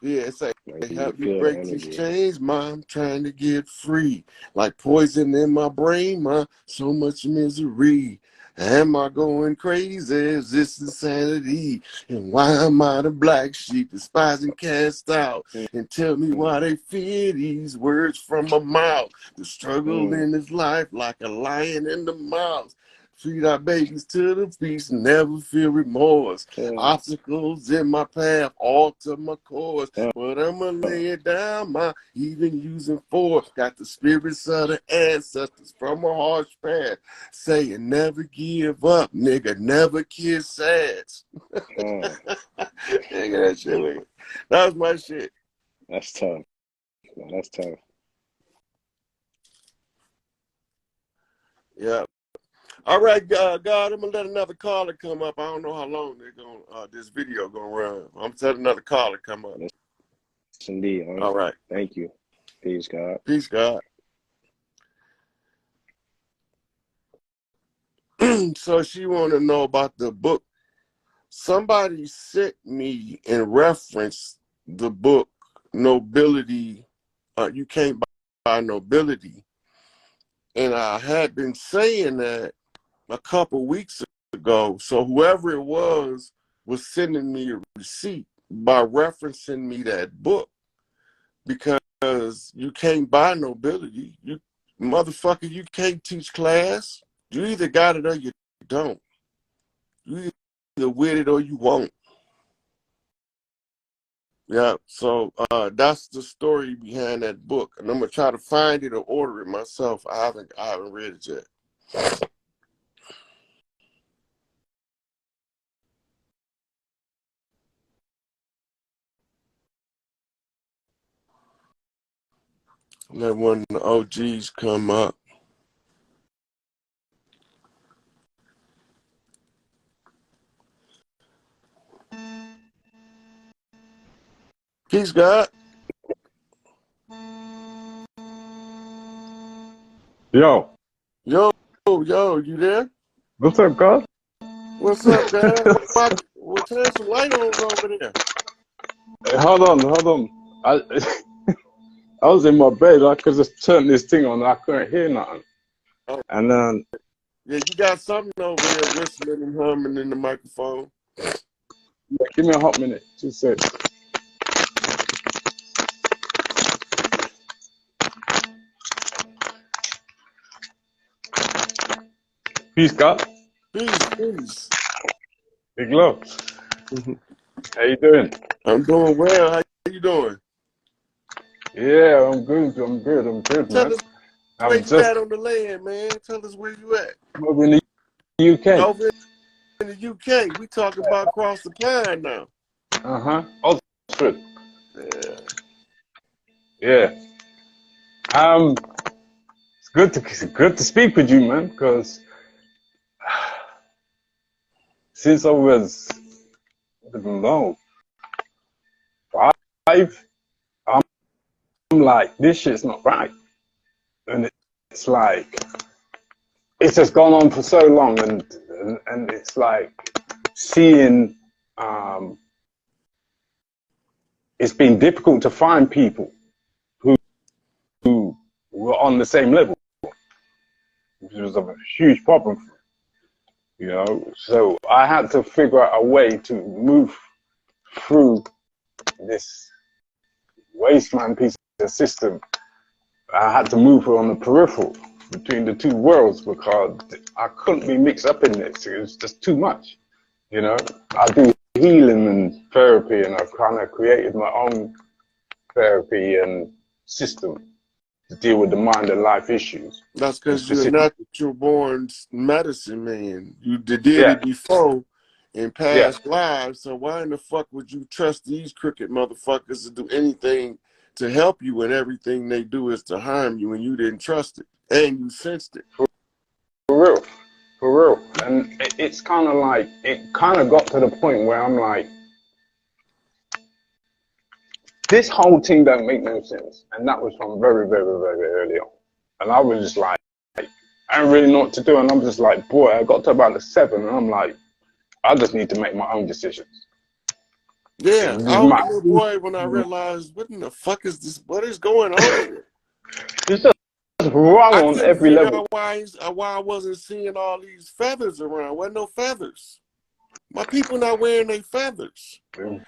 Yeah, it's like Like you can help me feel the break these energy. chains, mom. Trying to get free, like poison in my brain, ma. So much misery. Am I going crazy? Is this insanity? And why am I the black sheep, despised and cast out? And tell me why they fear these words from my mouth. The struggle in this life like a lion in the mouth. Feed our babies to the feast, never feel remorse. Obstacles in my path, alter my course. But I'ma lay it down, ma, even using force. Got the spirits of the ancestors from a harsh past. Saying never give up, nigga, never kiss ass. Nigga, that shit, man. That was my shit. That's tough. No, that's tough. Yeah. All right, God, I'm gonna let another caller come up. I don't know how long they're gonna this video gonna run. I'm gonna let another caller come up. Yes, indeed. All right. Thank you. Peace, God. Peace, God. So she want to know about the book. Somebody sent me in reference the book Nobility. You can't buy nobility, and I had been saying that a couple weeks ago. So whoever it was sending me a receipt by referencing me that book, because you can't buy nobility. You motherfucker, you can't teach class. You either got it or you don't. You either with it or you won't. Yeah, so that's the story behind that book, and I'm gonna try to find it or order it myself. I haven't read it yet. Let one of the OGs come up. Peace, God. Yo, Yo, you there? what's up, God? What's up, God? We'll turn some light on over there. Hey, hold on. I I was in my bed. I could just turn this thing on. I couldn't hear nothing. Oh, And then, yeah, you got something over there whistling and humming in the microphone. yeah, give me a hot minute. Just say, peace, God. Peace, peace. Big love. Mhm. How you doing? I'm doing well. How you doing? Yeah, I'm good. I'm good. I'm good, Tell man. us where I'm you just at on the land, man. Tell us where you at. over in the UK. Over in the UK. We talking about across the pond now. Oxford. Yeah. Yeah. Um, it's good to speak with you, man. Because since I was, I don't know, 5, I'm like, this shit's not right, and it's like it's just gone on for so long, and it's like seeing, it's been difficult to find people who were on the same level, which was a huge problem for me, you know. So I had to figure out a way to move through this wasteland piece of system. I had to move her on the peripheral between the two worlds because I couldn't be mixed up in this. It was just too much, you know. I do healing and therapy, and I've kind of created my own therapy and system to deal with the mind and life issues. That's And because you're specific, not your born medicine man. You did yeah, it before in yeah. past lives. So why in the fuck would you trust these crooked motherfuckers to do anything to help you when everything they do is to harm you and you didn't trust it and you sensed it? For real, for real. And it's kind of like, it kind of got to the point where I'm like, this whole thing don't make no sense. And that was from very, very, very early on. And I was just like, I don't really know what to do. And I'm just like, boy, I got to about the 7 and I'm like, I just need to make my own decisions. Yeah, This I is was a my, little boy when I realized, what in the fuck is this? What is going on here? it's just wrong I on couldn't every figure level. out why I wasn't seeing all these feathers around. Wasn't no feathers. My people not wearing their feathers.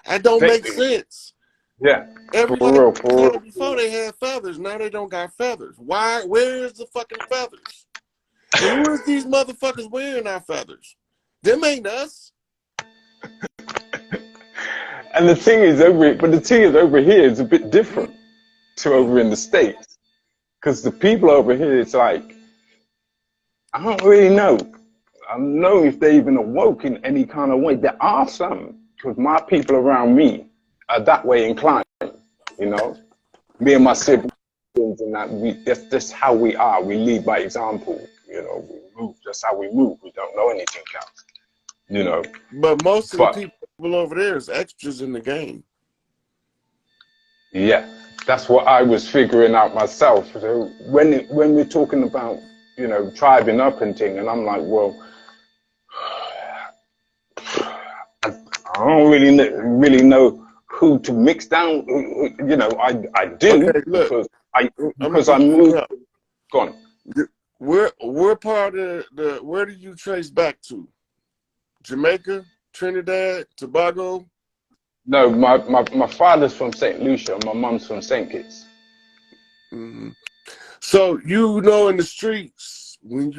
That don't make They, sense. yeah, for Everybody real, for real. said before they had feathers. Now they don't got feathers. Why? Where is the fucking feathers? And who is these motherfuckers wearing our feathers? Them ain't us. And the thing is over here is a bit different to over in the States. Because the people over here, it's like, I don't really know. I don't know if they even awoke in any kind of way. There are some, because my people around me are that way inclined, you know. Me and my siblings and that, that's just how we are. We lead by example, you know. We move just how we move. We don't know anything else, you know. But most of the But people over there is extras in the game. yeah, that's what I was figuring out myself. So when we're talking about, you know, tribing up and thing, and I'm like, well, I don't really know who to mix down. You know, I do Okay, look, I'm gonna because I eat you moved. up. Go on. We're part of the. Where do you trace back to? Jamaica, Trinidad, Tobago. No, my father's from St. Lucia. My mum's from St. Kitts. Mm-hmm. So you know, in the streets, when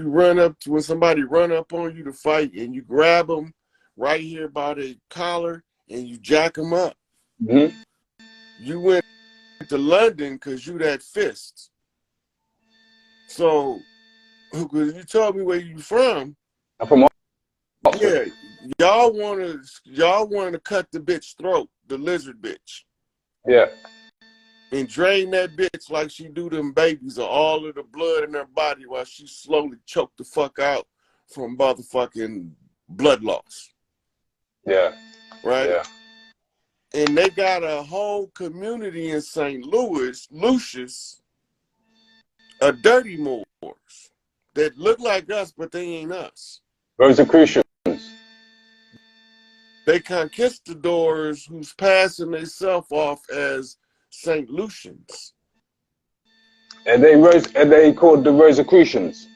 somebody run up on you to fight, and you grab them right here by the collar and you jack them up. Mm-hmm. You went to London because you that fist. So, because you told me where you from, I'm from Oxford. yeah, y'all wanna cut the bitch throat, the lizard bitch, Yeah, and drain that bitch like she do them babies of all of the blood in her body while she slowly choke the fuck out from motherfucking blood loss, yeah, right? yeah. And they got a whole community in St. Louis, Lucius, a dirty Moors that look like us, but they ain't us. Rosicrucians. They conquistadors who's passing themselves off as St. Lucians. Are they called the Rosicrucians?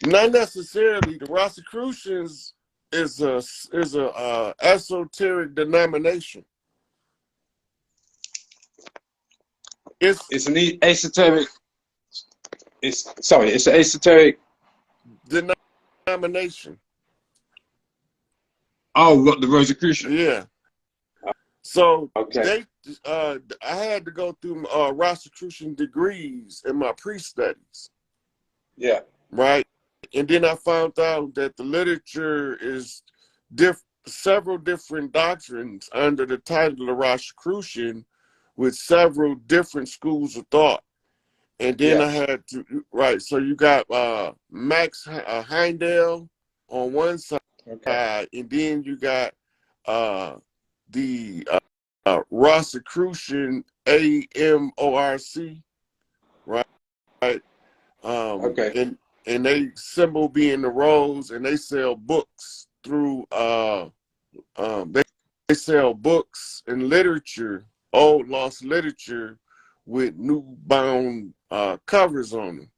Not necessarily. The Rosicrucians is a esoteric denomination. It's an esoteric. It's an esoteric. denomination. Oh, what, the Rosicrucian? Yeah. So Okay. I had to go through Rosicrucian degrees in my pre-studies, Yeah. right? And then I found out that the literature is several different doctrines under the title of Rosicrucian, with several different schools of thought. And then I Yes. had to, right, so you got Max Heindel on one side, Okay. and then you got the Rosicrucian, AMORC, right? Okay. And they symbol being the rose, and they sell books through they sell books and literature, old lost literature, with new bound covers on them,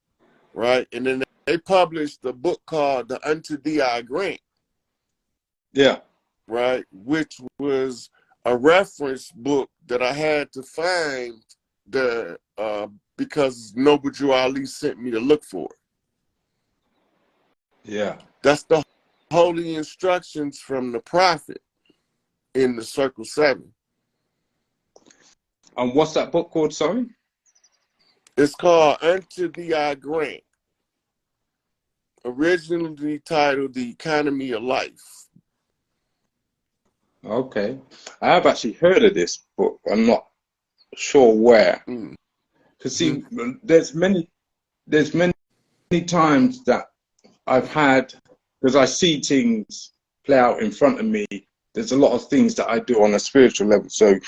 right? And then they published a book called The Unto Thee I Grant, Yeah. right? Which was a reference book that I had to find because Noble Drew Ali sent me to look for it. Yeah. That's the holy instructions from the prophet in the Circle 7. And what's that book called, sorry? It's called Unto Thee I Grant, originally titled The Economy of Life. Okay. I have actually heard of this book. I'm not sure where. Mm. Because see, there's many times that I've had, because I see things play out in front of me. There's a lot of things that I do on a spiritual level. So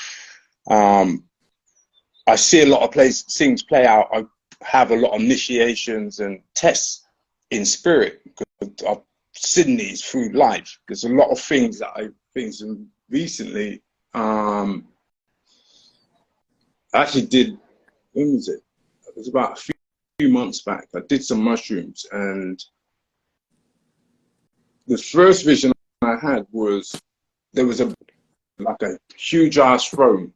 I see a lot of things play out. I have a lot of initiations and tests in spirit, because I've seen these through life. There's a lot of things that recently I actually did. When was it? It was about a few months back. I did some mushrooms, and the first vision I had was there was a huge ass throne,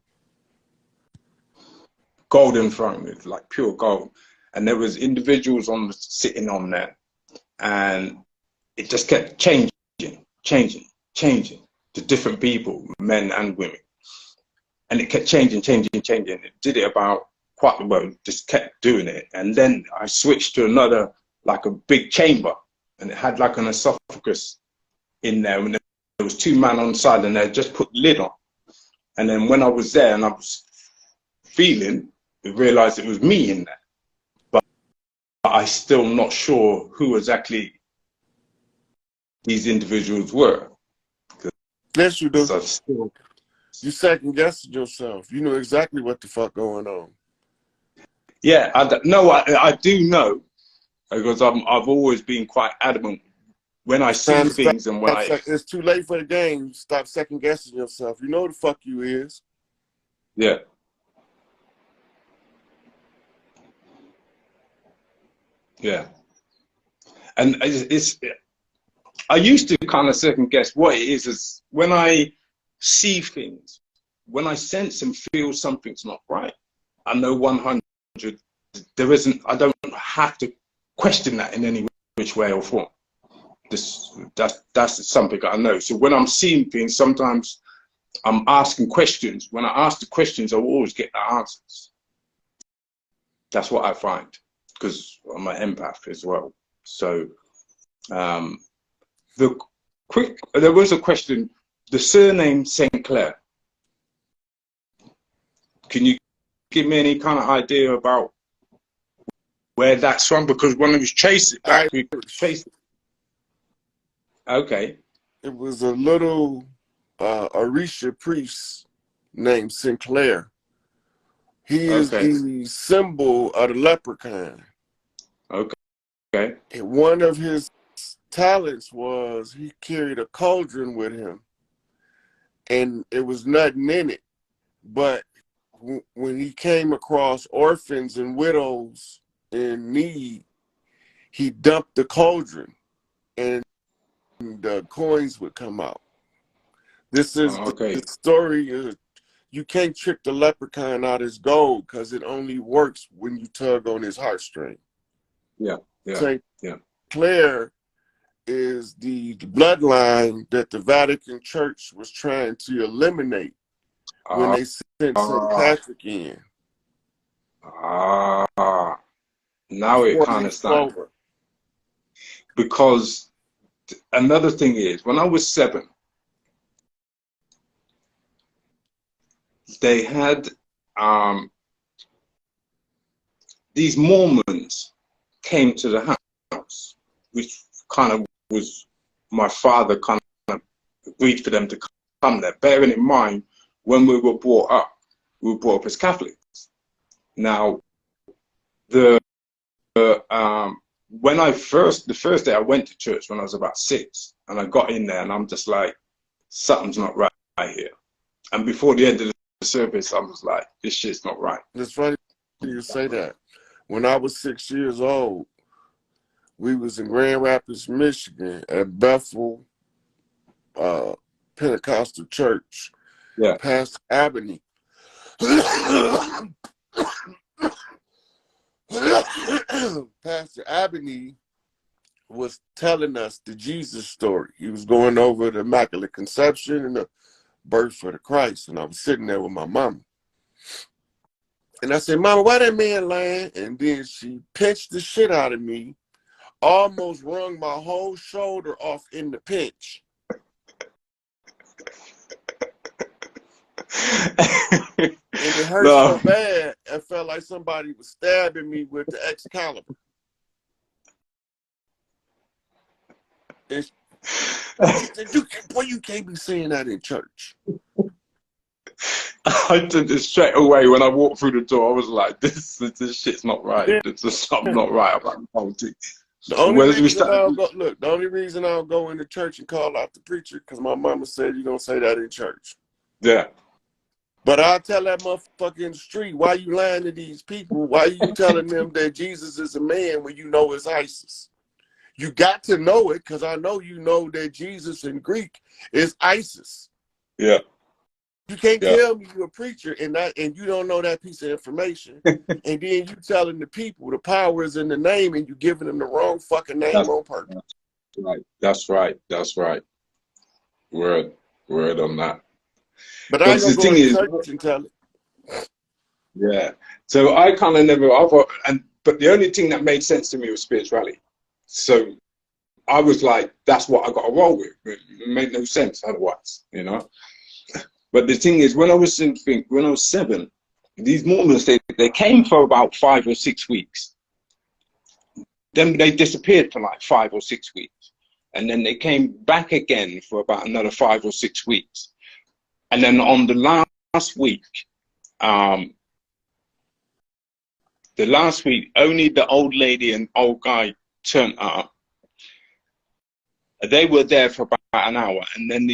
golden throne, it's like pure gold, and there was individuals sitting on there, and it just kept changing to different people, men and women, and it kept changing. It did it about quite well, just kept doing it, and then I switched to another, like a big chamber, and it had like an esophagus in there, and there was two men on the side, and they just put the lid on. And then when I was there and I was feeling, I realized it was me in there, but I still not sure who exactly these individuals were. Yes, you do. So still, You second guessing yourself. You know exactly what the fuck going on. yeah, I do know, because I've always been quite adamant when I see things and when It's too late for the game. Stop second guessing yourself. You know who the fuck you is. yeah. Yeah. And I used to kind of second guess what it is when I see things, when I sense and feel something's not right, I know 100 I don't have to question that in any which way or form. That's something I know. So when I'm seeing things, sometimes I'm asking questions. When I ask the questions, I will always get the answers. That's what I find, because I'm an empath as well. So there was a question, the surname St. Clair. Can you give me any kind of idea about where that's from? Because when we was tracing it back, we traced it. Okay. It was a little Orisha priest named Sinclair. He is the symbol of the leprechaun. Okay. And one of his talents was he carried a cauldron with him, and it was nothing in it. But when he came across orphans and widows in need, he dumped the cauldron, and the coins would come out. This is the story. You can't trick the leprechaun out his gold, because it only works when you tug on his heartstring. Yeah. St. Clair is the bloodline that the Vatican Church was trying to eliminate when Ah, they sent St. ah, Patrick in now it before kind he of flew started. over. Because another thing is, when I was 7, they had these Mormons came to the house, which kind of was my father kind of agreed for them to come there. Bearing in mind, when we were brought up as Catholics. Now, when the first day I went to church when I was about 6, and I got in there, and I'm just like, something's not right here. And before the end of the service, I was like, this shit's not right. It's funny you say that. When I was 6 years old, we was in Grand Rapids, Michigan at Bethel Pentecostal Church. Yeah. Pastor Abney. Pastor Abney was telling us the Jesus story. He was going over the Immaculate Conception and the birth of the Christ. And I was sitting there with my mama. And I said, Mama, why that man lying? And then she pinched the shit out of me, almost wrung my whole shoulder off in the pinch. And it hurt so bad, I felt like somebody was stabbing me with the Excalibur. And she said, you can't be saying that in church. I did this straight away when I walked through the door. I was like, this shit's not right. Yeah. There's just something not right about the politics. The only reason I don't go into church and call out the preacher, because my mama said you don't say that in church. Yeah. But I'll tell that motherfucker in the street, why you lying to these people? Why you telling them that Jesus is a man when you know it's ISIS? You got to know it, because I know you know that Jesus in Greek is ISIS. Yeah. You can't tell me you're a preacher and you don't know that piece of information. And then you telling the people the power is in the name and you giving them the wrong fucking name on purpose. That's right. Word on that. But I ain't gonna go to church and tell it. Yeah. So I kind of but the only thing that made sense to me was spirituality. So I was like, that's what I got to roll with. It made no sense otherwise, you know. But the thing is, when I was 7, these Mormons, they came for about 5 or 6 weeks. Then they disappeared for like 5 or 6 weeks. And then they came back again for about another 5 or 6 weeks. And then on the last week, only the old lady and old guy turned up. They were there for about an hour. And then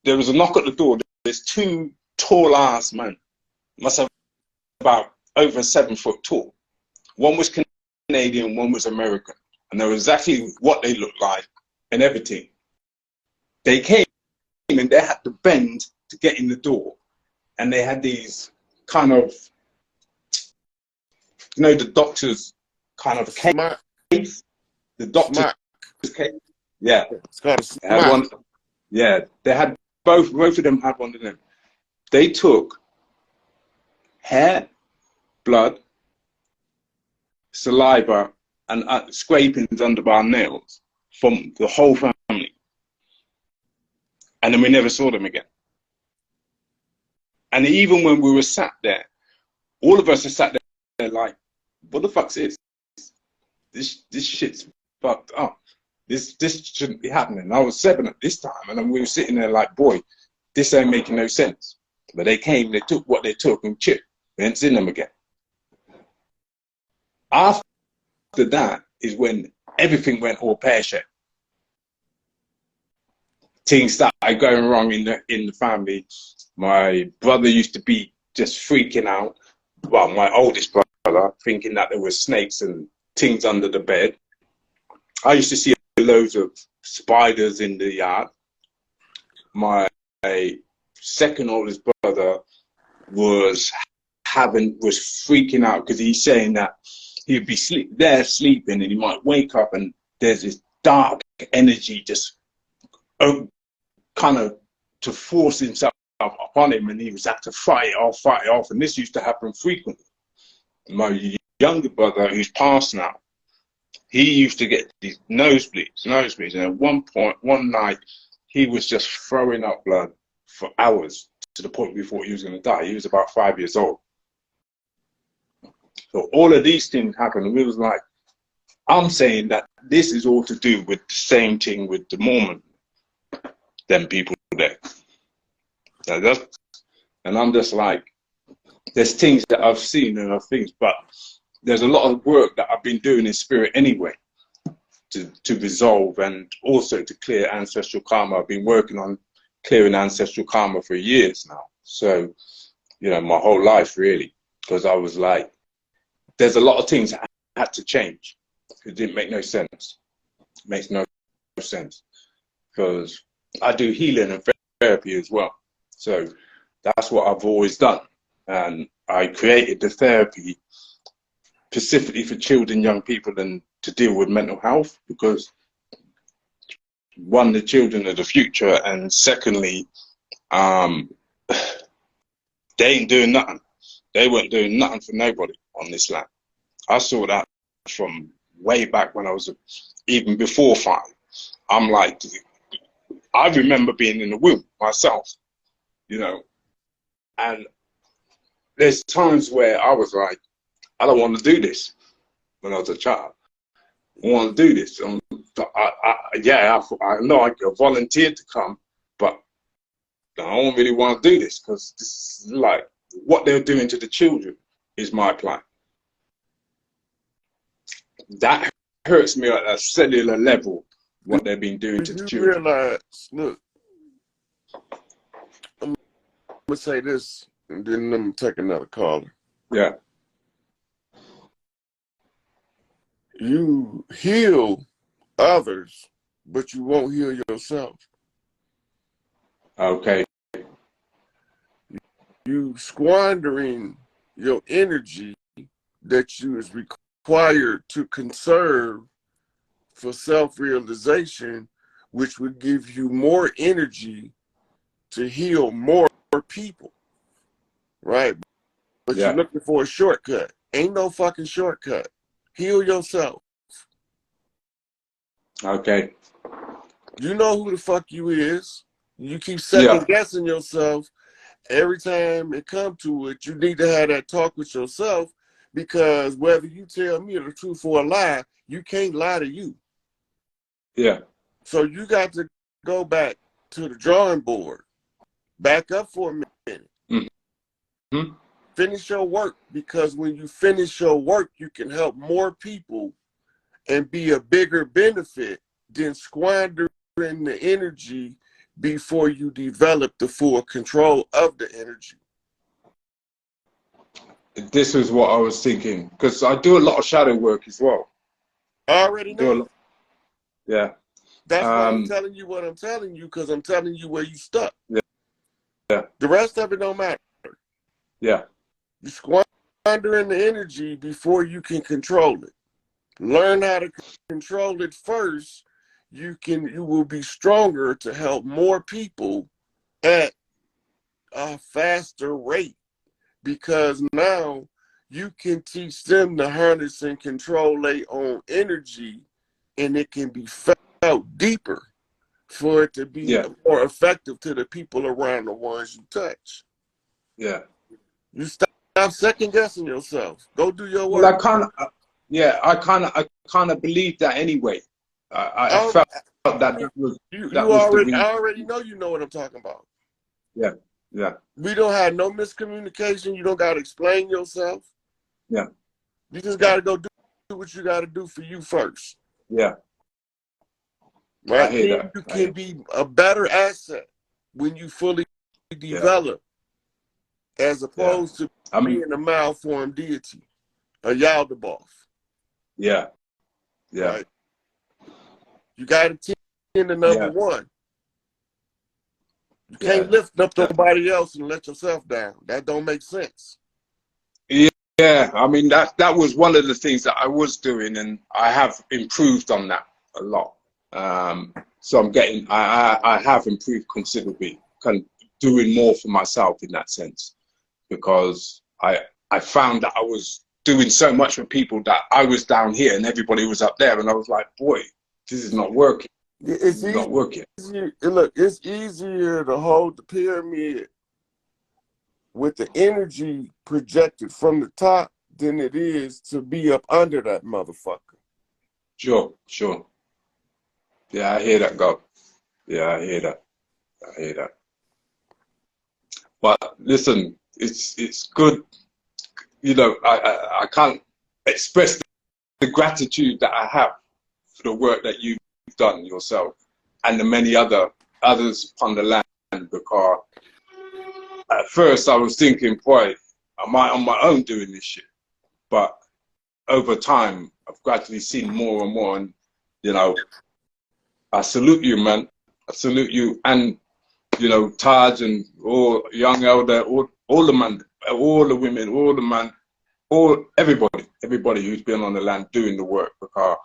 there was a knock at the door. There's 2 tall ass men, must have about over 7 foot tall. One was Canadian, one was American, and they were exactly what they looked like and everything. They came and they had to bend to get in the door, and they had these kind of, the doctor's kind of case. The doctor's case. Yeah. It's called a smack. Yeah, they had both of them had one of them. They took hair, blood, saliva, and scrapings under our nails from the whole family. And then we never saw them again. And even when we were sat there, all of us are sat there like, what the fuck's this? This shit's fucked up. This shouldn't be happening. I was 7 at this time, and then we were sitting there like, boy, this ain't making no sense. But they came, they took what they took and chipped. We ain't seen them again. After that is when everything went all pear-shaped. Things started going wrong in the family. My brother used to be just freaking out. Well, my oldest brother, thinking that there were snakes and things under the bed. I used to see loads of spiders in the yard. My second oldest brother was freaking out because he's saying that he'd be sleeping and he might wake up and there's this dark energy just kind of to force himself upon him, and he was had to fight it off. And this used to happen frequently. My younger brother, who's passed now, he used to get these nosebleeds. And at one point, one night, he was just throwing up blood for hours to the point we thought he was going to die. He was about 5 years old. So all of these things happened. And we was like, I'm saying that this is all to do with the same thing with the Mormon, them people there. And I'm just like, there's things that I've seen and other things, but there's a lot of work that I've been doing in spirit anyway to resolve and also to clear ancestral karma. I've been working on clearing ancestral karma for years now. So, you know, my whole life really, because I was like, there's a lot of things that had to change. It didn't make no sense. It makes no sense because I do healing and therapy as well. So that's what I've always done. And I created the therapy specifically for children, young people, and to deal with mental health because one, the children are the future, and secondly, they ain't doing nothing. They weren't doing nothing for nobody on this land. I saw that from way back when I was even before 5. I'm like, I remember being in the womb myself, you know, and there's times where I was like, I don't want to do this when I was a child. I want to do this. I know I volunteered to come, but I don't really want to do this because this is like what they're doing to the children is my plan. That hurts me at a cellular level, what they've been doing to the children. Realize, look, I'm going to say this, and then I'm going to take another caller. Yeah. You heal others, but you won't heal yourself. Okay. You squandering your energy that you is required to conserve for self-realization, which would give you more energy to heal more people, right? But Yeah. you're looking for a shortcut. Ain't no fucking shortcut. Heal yourself. Okay. You know who the fuck you is. You keep second guessing yourself. Every time it come to it, you need to have that talk with yourself, because whether you tell me the truth or a lie, you can't lie to you. Yeah. So you got to go back to the drawing board. Back up for a minute. Mm-hmm. Finish your work, because when you finish your work, you can help more people and be a bigger benefit than squandering the energy before you develop the full control of the energy. This is what I was thinking, because I do a lot of shadow work as well. I already know. Yeah. That's why I'm telling you what I'm telling you, because I'm telling you where you stuck. Yeah. The rest of it don't matter. Yeah. You squandering the energy before you can control it. Learn how to control it first. You will be stronger to help more people at a faster rate, because now you can teach them to harness and control their own energy, and it can be felt deeper for it to be more effective to the people around the ones you touch. Yeah. You stop second guessing yourself. Go do your work. Well, I kind of believe that anyway. I felt that was I already know you know what I'm talking about. Yeah. Yeah. We don't have no miscommunication. You don't got to explain yourself. Yeah. You just got to go do what you got to do for you first. Yeah. Right? I hear that. You can be a better asset when you fully develop, as opposed to being a malformed deity, a Yaldabaoth. Yeah. Yeah. Right? You got to tend to number one. You can't lift up nobody else and let yourself down. That don't make sense. Yeah, I mean, that was one of the things that I was doing, and I have improved on that a lot. So I have improved considerably, doing more for myself in that sense, because I found that I was doing so much for people that I was down here and everybody was up there, and I was like, boy, this is not working. It's Not working. easier. Look, it's easier to hold the pyramid with the energy projected from the top than it is to be up under that motherfucker. Sure. Yeah, I hear that, God. Yeah, I hear that. But listen, it's good. You know, I can't express the gratitude that I have for the work that you've done yourself and the many others upon the land, because at first I was thinking, boy, am I on my own doing this shit? But over time, I've gradually seen more and more, and you know, I salute you, man. I salute you, and you know, Taj and all young elder, all the man, all the women, all the man, everybody who's been on the land doing the work, because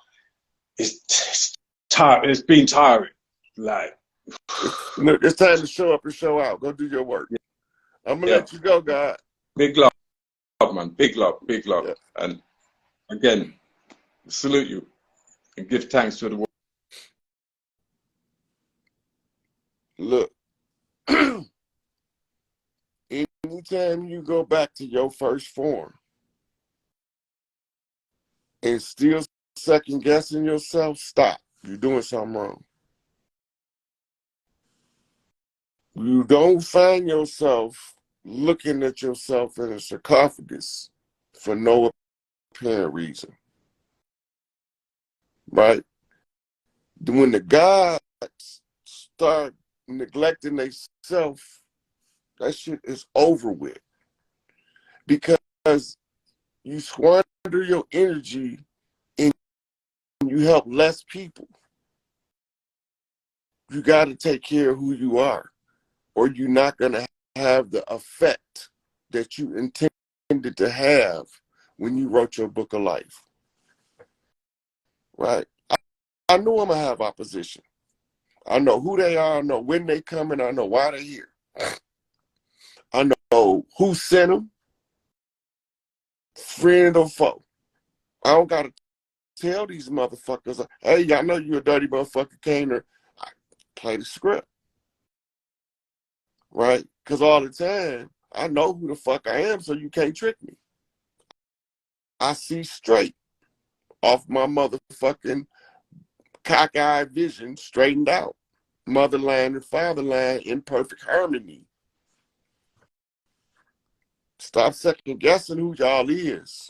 it's been tiring. Like, It's time to show up and show out. Go do your work. I'm gonna let you go, God. Big love, man. Big love. Yeah. And again, salute you and give thanks to the world. Look, anytime you go back to your first form and still second guessing yourself, stop. You're doing something wrong. You don't find yourself looking at yourself in a sarcophagus for no apparent reason. Right? When the gods start neglecting themselves, that shit is over with. Because you squander your energy and you help less people. You got to take care of who you are, or you're not going to have the effect that you intended to have when you wrote your book of life. Right? I know I'm going to have opposition. I know who they are. I know when they come, and I know why they're here. I know who sent them, friend or foe. I don't got to tell these motherfuckers, hey, I know you a dirty motherfucker, Kaner. I play the script. Right? Because all the time, I know who the fuck I am, so you can't trick me. I see straight off my motherfucking cockeyed vision, straightened out. Motherland and fatherland in perfect harmony. Stop second guessing who y'all is.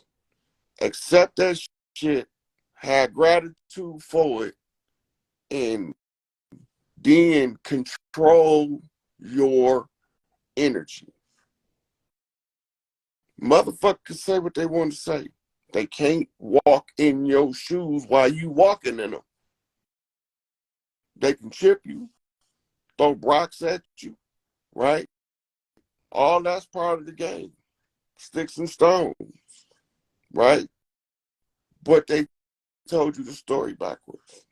Accept that shit, have gratitude for it, and then control your energy. Motherfuckers say what they want to say. They can't walk in your shoes while you walking in them. They can chip you, throw rocks at you, right? All that's part of the game. Sticks and stones, right? But they told you the story backwards.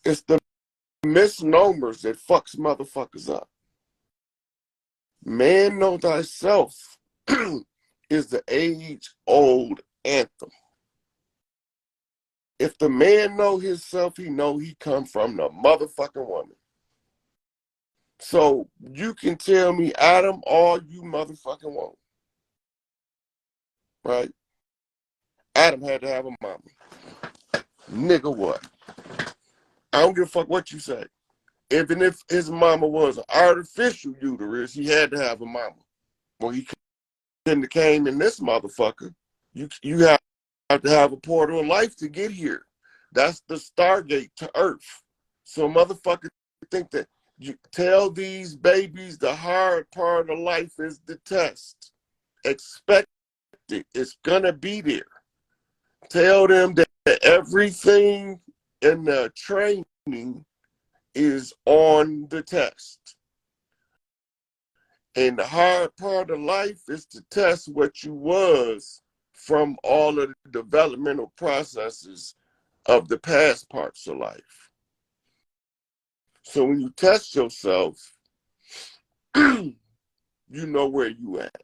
It's the misnomers that fucks motherfuckers up. Man know thyself is the age-old anthem. If the man know himself, he know he come from the motherfucking woman. So you can tell me Adam all you motherfucking want. Right? Adam had to have a mama. Nigga what? I don't give a fuck what you say. Even if his mama was an artificial uterus, he had to have a mama. Well, he couldn't have came in this motherfucker. You have to have a portal of life to get here. That's the Stargate to Earth. So motherfuckers think that you tell these babies the hard part of life is the test. Expect it. It's gonna be there. Tell them that everything in the training is on the test. And the hard part of life is to test what you was from all of the developmental processes of the past parts of life. So when you test yourself, you know where you at.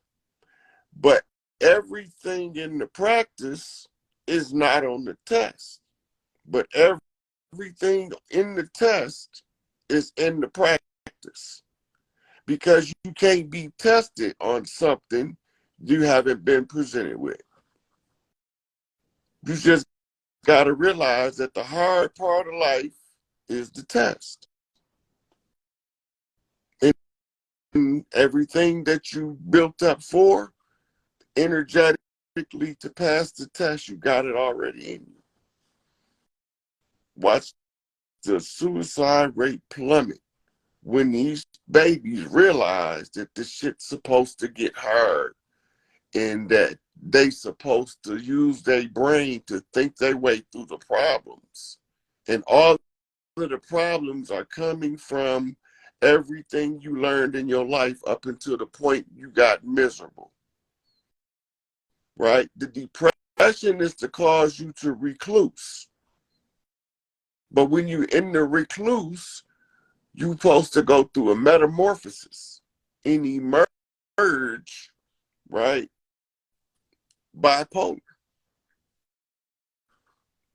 But everything in the practice is not on the test. But everything in the test is in the practice. Because you can't be tested on something you haven't been presented with. You just got to realize that the hard part of life is the test. And everything that you built up for, energetically to pass the test, you got it already in you. Watch the suicide rate plummet when these babies realize that this shit's supposed to get hard and that they supposed to use their brain to think their way through the problems. And all of the problems are coming from everything you learned in your life up until the point you got miserable. Right? The depression is to cause you to recluse. But when you're in the recluse, you're supposed to go through a metamorphosis and emerge, right? Bipolar.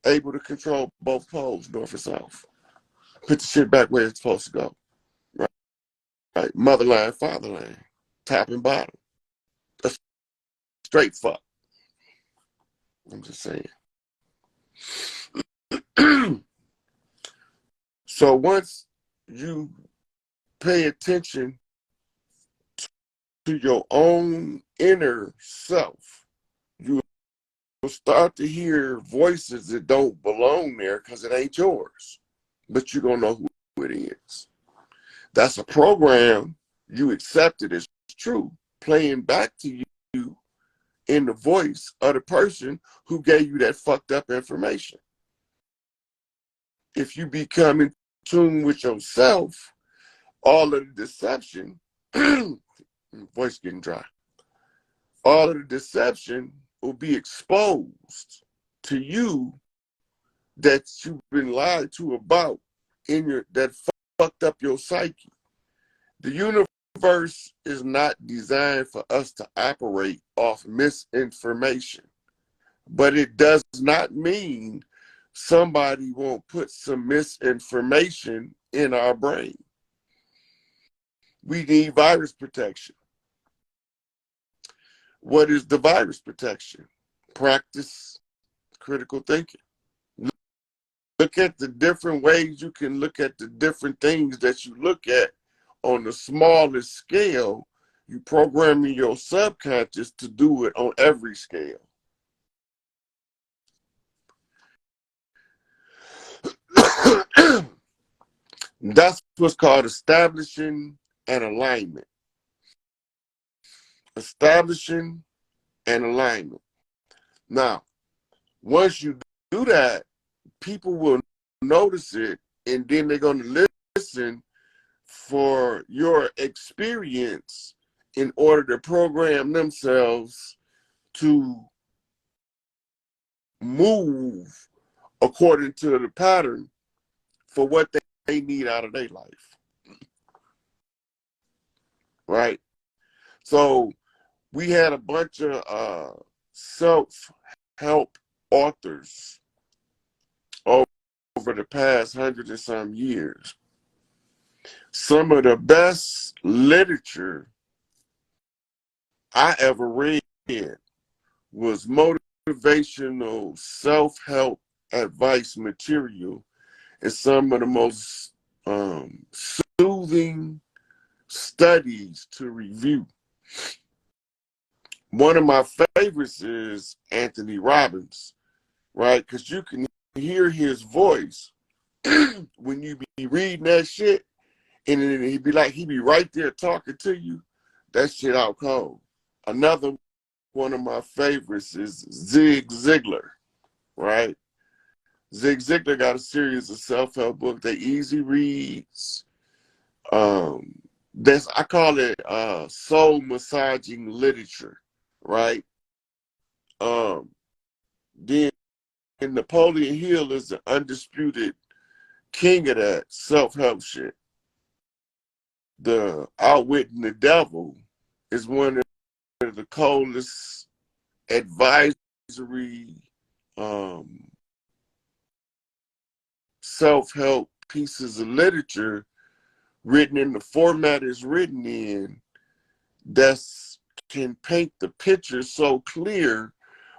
Able to control both poles, north and south. Put the shit back where it's supposed to go. Right? Motherland, fatherland. Top and bottom. A straight fuck. I'm just saying. So once you pay attention to your own inner self, you will start to hear voices that don't belong there because it ain't yours. But you're going to know who it is. That's a program you accepted as true, playing back to you in the voice of the person who gave you that fucked up information. If you become in tune with yourself, all of the deception, voice getting dry, all of the deception will be exposed to you that you've been lied to about in your that fucked up your psyche. The universe is not designed for us to operate off misinformation, but it does not mean somebody won't put some misinformation in our brain. We need virus protection. What is the virus protection? Practice critical thinking. Look at the different ways you can look at the different things that you look at on the smallest scale. You programming your subconscious to do it on every scale. That's what's called establishing an alignment. Establishing an alignment. Now, once you do that, people will notice it, and then they're going to listen for your experience in order to program themselves to move according to the pattern for what they need out of their life. Right? So we had a bunch of self-help authors over the past 100 and some years. Some of the best literature I ever read was motivational self-help advice material, and some of the most soothing studies to review. One of my favorites is Anthony Robbins, right? Because you can hear his voice when you be reading that shit, and then he'd be right there talking to you. That shit out cold. Another one of my favorites is Zig Ziglar, right? Zig Ziglar got a series of self-help books. They easy reads. I call it soul massaging literature, right? Then Napoleon Hill is the undisputed king of that self-help shit. The Outwitting the Devil is one of the coldest advisory self-help pieces of literature written in the format it's written in, that's can paint the picture so clear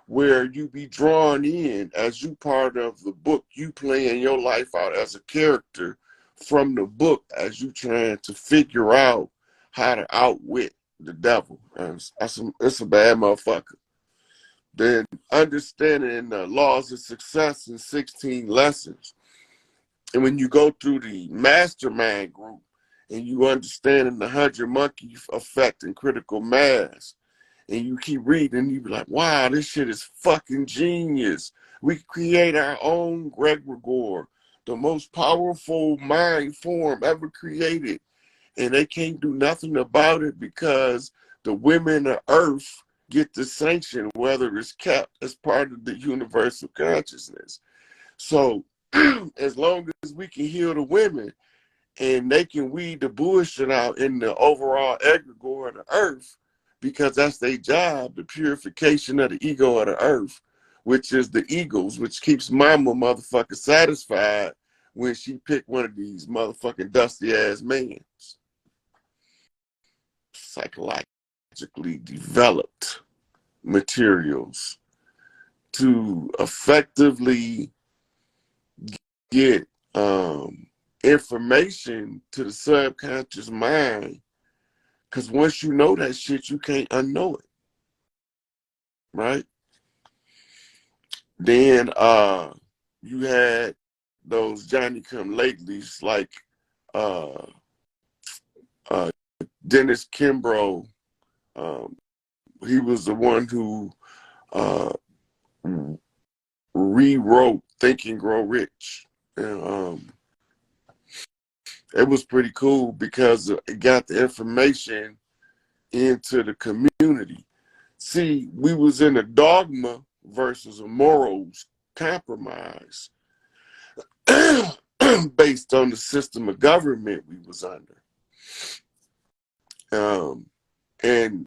where you be drawn in as you part of the book, you playing your life out as a character from the book as you trying to figure out how to outwit the devil. It's a bad motherfucker. Then Understanding the Laws of Success in 16 Lessons. And when you go through the mastermind group and you understanding the 100 Monkey Effect and critical mass, and you keep reading, and you be like, wow, this shit is fucking genius. We create our own Gregor, the most powerful mind form ever created. And they can't do nothing about it because the women of Earth get the sanction, whether it's kept as part of the universal consciousness. So as long as we can heal the women and they can weed the bullshit out in the overall egregore of the earth, because that's their job, the purification of the ego of the earth, which is the egos, which keeps mama motherfucker satisfied when she pick one of these motherfucking dusty ass mans. Psychologically developed materials to effectively get information to the subconscious mind, because once you know that shit, you can't unknow it, right? Then you had those Johnny come latelys like Dennis Kimbrough. He was the one who rewrote Think and Grow Rich. And, it was pretty cool because it got the information into the community. See, we was in a dogma versus a morals compromise based on the system of government we was under. And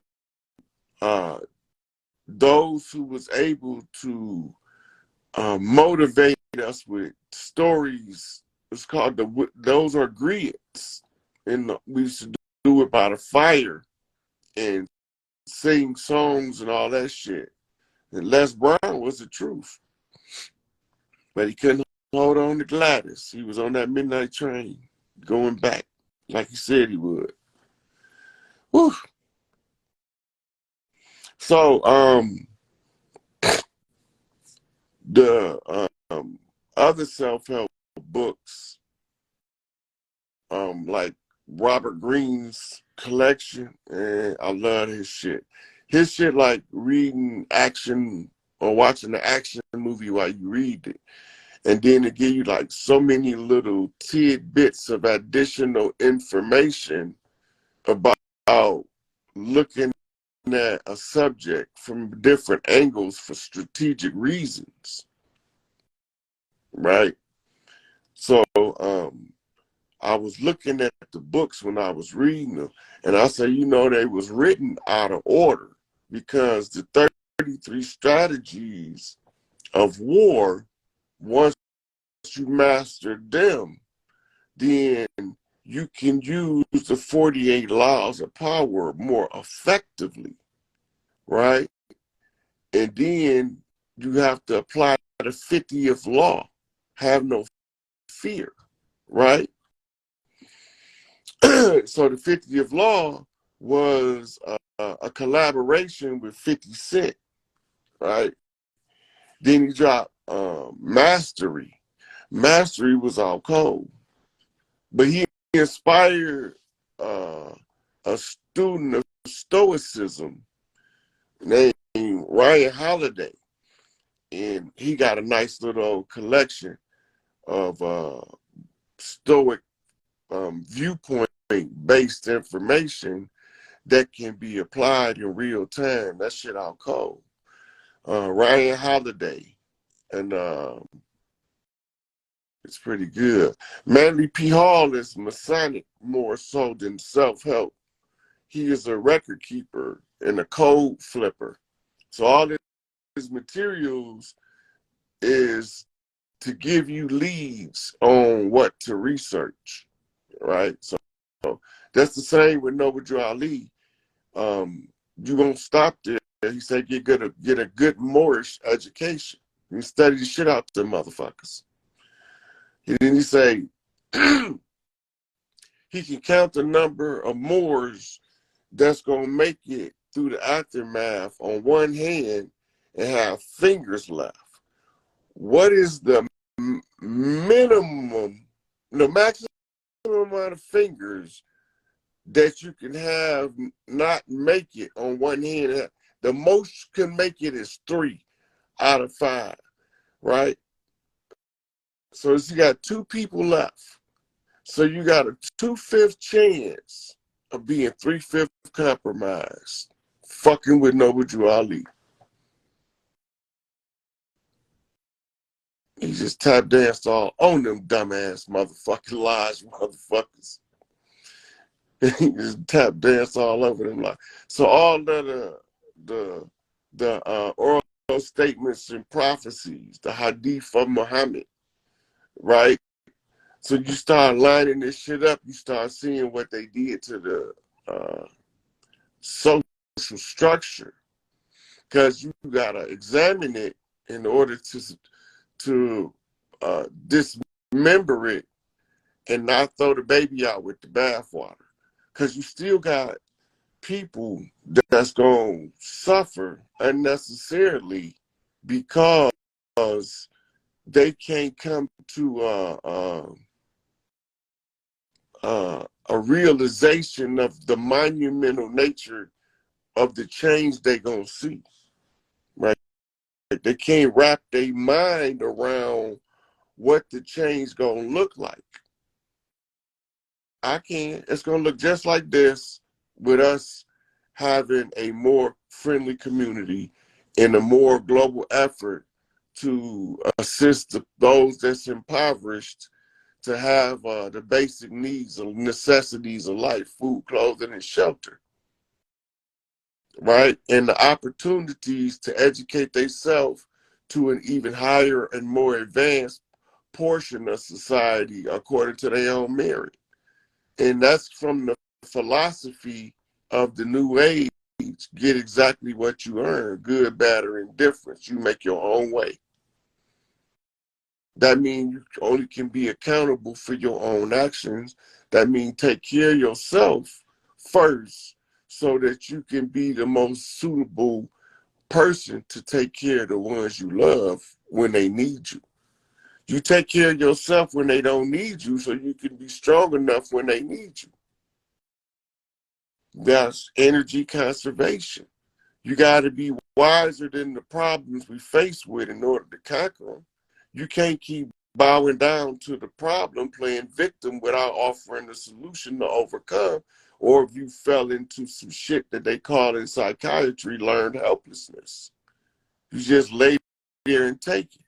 those who was able to motivate us with stories, it's called those are griots. And we used to do it by the fire and sing songs and all that shit. And Les Brown was the truth. But he couldn't hold on to Gladys. He was on that midnight train going back like he said he would. Whew. So the other self-help books, like Robert Greene's collection, and I love his shit. His shit like reading action or watching the action movie while you read it. And then it give you like so many little tidbits of additional information about looking at a subject from different angles for strategic reasons, right? So I was looking at the books when I was reading them, and I said, you know, they was written out of order because the 33 strategies of war, once you master them, then you can use the 48 laws of power more effectively, right? And then you have to apply the 50th law, have no fear, right? So the 50th law was a collaboration with 50 Cent, right? Then he dropped Mastery. Mastery was all cold. But he inspired a student of Stoicism named Ryan Holiday. And he got a nice little collection of Stoic viewpoint-based information that can be applied in real time. That shit out cold. Ryan Holiday. And It's pretty good. Manly P. Hall is Masonic more so than self-help. He is a record keeper and a code flipper. So all his materials is to give you leads on what to research, right? So that's the same with Noble Drew Ali. You won't stop there. He said get a good Moorish education. You study the shit out the motherfuckers. And then he say he can count the number of Moors that's gonna make it through the aftermath on one hand and have fingers left. What is the minimum, the maximum amount of fingers that you can have not make it on one hand? The most you can make it is 3 out of 5, right? So you got 2 people left. So you got a 2/5 chance of being 3/5 compromised, fucking with Noble Drew Ali. He just tap danced all on them dumbass motherfucking lies, motherfuckers. He just tap danced all over them like. So all of the oral statements and prophecies, the hadith of Muhammad, right? So you start lining this shit up, you start seeing what they did to the social structure, because you gotta examine it in order to dismember it and not throw the baby out with the bathwater. Because you still got people that's going to suffer unnecessarily because they can't come to a realization of the monumental nature of the change they're going to see, right? They can't wrap their mind around what the change going to look like. I can. It's going to look just like this with us having a more friendly community and a more global effort to assist those that's impoverished to have the basic needs and necessities of life, food, clothing, and shelter, right? And the opportunities to educate themselves to an even higher and more advanced portion of society according to their own merit. And that's from the philosophy of the new age. Get exactly what you earn, good, bad, or indifference. You make your own way. That means you only can be accountable for your own actions. That means take care of yourself first so that you can be the most suitable person to take care of the ones you love when they need you. You take care of yourself when they don't need you so you can be strong enough when they need you. That's energy conservation. You got to be wiser than the problems we face with in order to conquer them. You can't keep bowing down to the problem, playing victim without offering a solution to overcome, or if you fell into some shit that they call in psychiatry learned helplessness. You just lay there and take it.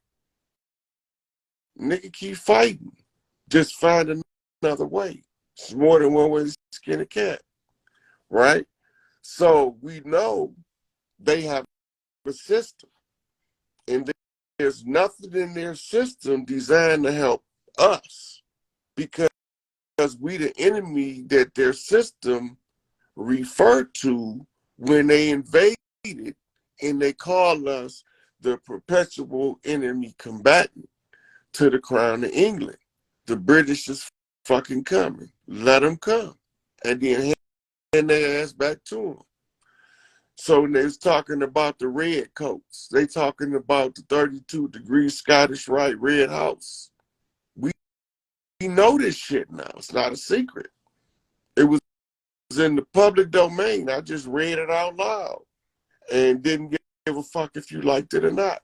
Nigga, keep fighting. Just find another way. It's more than one way to skin a cat, right? So we know they have a system, and there's nothing in their system designed to help us because we the enemy that their system referred to when they invaded, and they call us the perpetual enemy combatant to the crown of England. The British is fucking coming. Let them come. And then hand their ass back to them. So they was talking about the red coats. They talking about the 32-degree Scottish Rite Red House. We know this shit now. It's not a secret. It was in the public domain. I just read it out loud and didn't give a fuck if you liked it or not.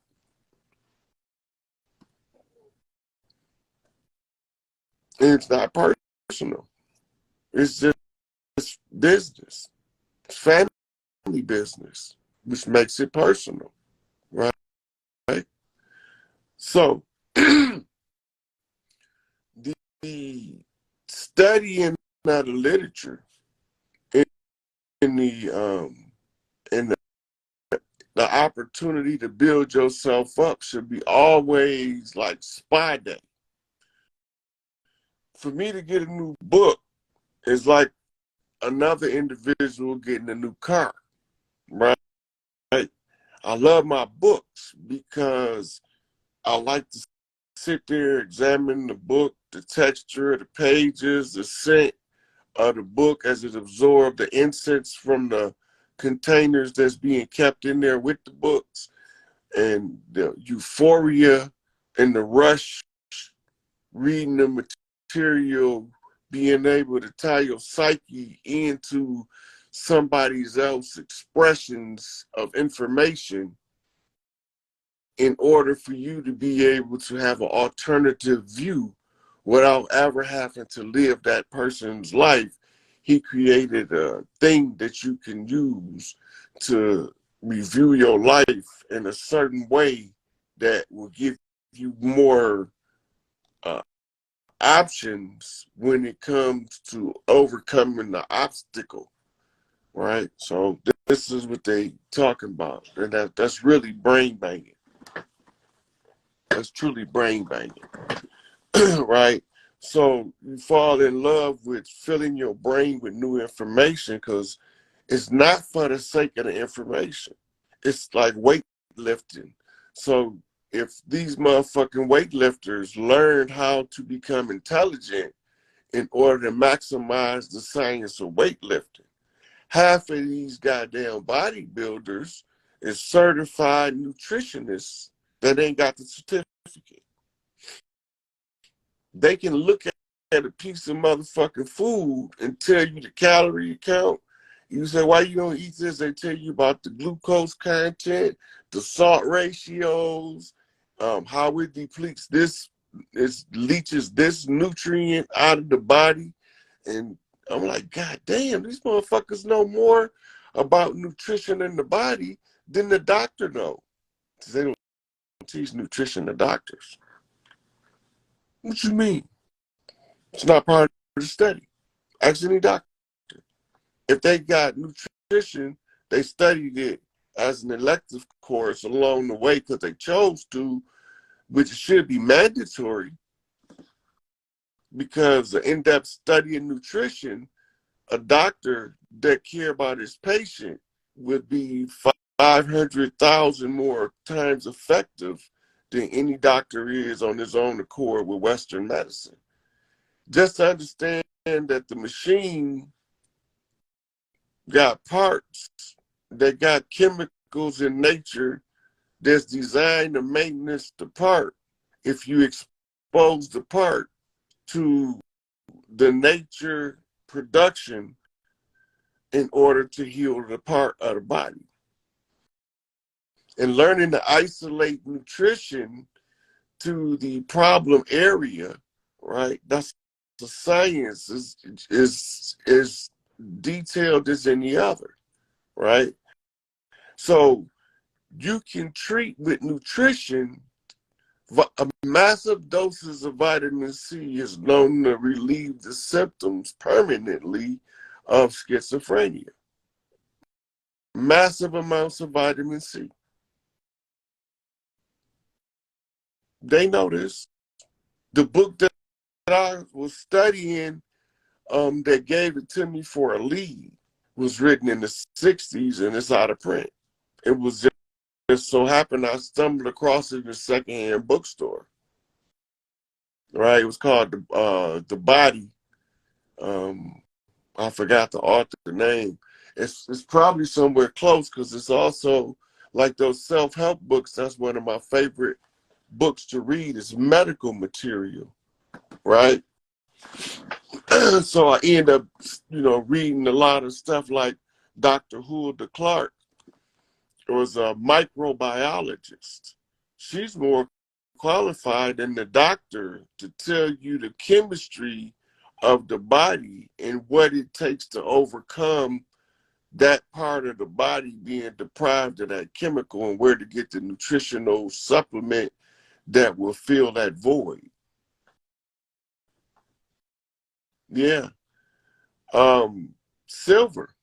And it's not personal. It's just business. It's family business, which makes it personal, right? So studying of the literature in, in the opportunity to build yourself up should be always like spy day. For me to get a new book is like another individual getting a new car, right? I love my books because I like to sit there, examine the book, the texture of the pages, the scent of the book as it absorbs the incense from the containers that's being kept in there with the books, and the euphoria and the rush reading the material, being able to tie your psyche into somebody else's expressions of information in order for you to be able to have an alternative view without ever having to live that person's life. He created a thing that you can use to review your life in a certain way that will give you more options when it comes to overcoming the obstacle, right? So this is what they talking about, and that's really brain banging. That's truly brain banging, right? So you fall in love with filling your brain with new information because it's not for the sake of the information. It's like weightlifting. So if these motherfucking weightlifters learned how to become intelligent in order to maximize the science of weightlifting, half of these goddamn bodybuilders is certified nutritionists that ain't got the certificate. They can look at a piece of motherfucking food and tell you the calorie count. You say, why you don't eat this? They tell you about the glucose content, the salt ratios, how it depletes this, it leaches this nutrient out of the body. And I'm like, God damn, these motherfuckers know more about nutrition in the body than the doctor knows. They don't teach nutrition to doctors. What you mean? It's not part of the study. Ask any doctor. If they got nutrition, they studied it as an elective course along the way because they chose to, which should be mandatory because the in-depth study in nutrition, a doctor that care about his patient would be 500,000 more times effective than any doctor is on his own accord with Western medicine. Just to understand that the machine got parts that got chemicals in nature that's designed to maintenance the part. If you expose the part to the nature production in order to heal the part of the body. And learning to isolate nutrition to the problem area, right? That's the science is detailed as any other, right? So you can treat with nutrition. A massive doses of vitamin C is known to relieve the symptoms permanently of schizophrenia. Massive amounts of vitamin C. They know this. The book that I was studying that gave it to me for a lead was written in the 60s and it's out of print. It was just so happened I stumbled across it in a secondhand bookstore. Right? It was called The Body. I forgot the author name. It's probably somewhere close because it's also like those self-help books. That's one of my favorite books to read. It's medical material, right? So I end up, reading a lot of stuff like Dr. Hulda Clark was a microbiologist. She's more qualified than the doctor to tell you the chemistry of the body and what it takes to overcome that part of the body being deprived of that chemical and where to get the nutritional supplement that will fill that void. Yeah. Silver.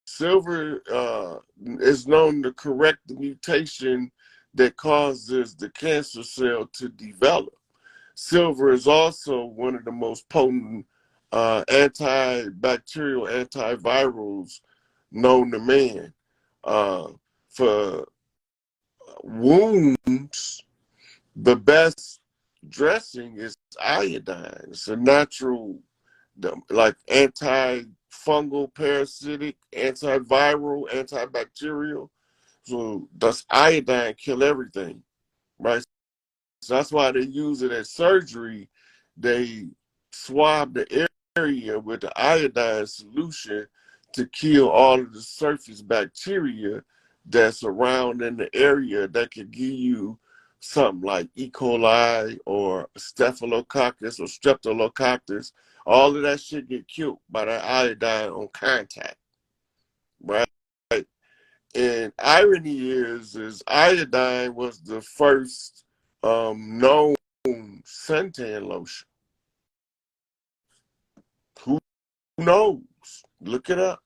Silver is known to correct the mutation that causes the cancer cell to develop. Silver is also one of the most potent antibacterial antivirals known to man. For wounds, the best dressing is iodine. It's a natural, like antifungal, parasitic, antiviral, antibacterial. So does iodine kill everything, right? So that's why they use it at surgery. They swab the area with the iodine solution to kill all of the surface bacteria that's around in the area that could give you something like E. coli or staphylococcus or streptococcus. All of that shit get killed by that iodine on contact, right? And irony is iodine was the first known suntan lotion. Who knows? Look it up.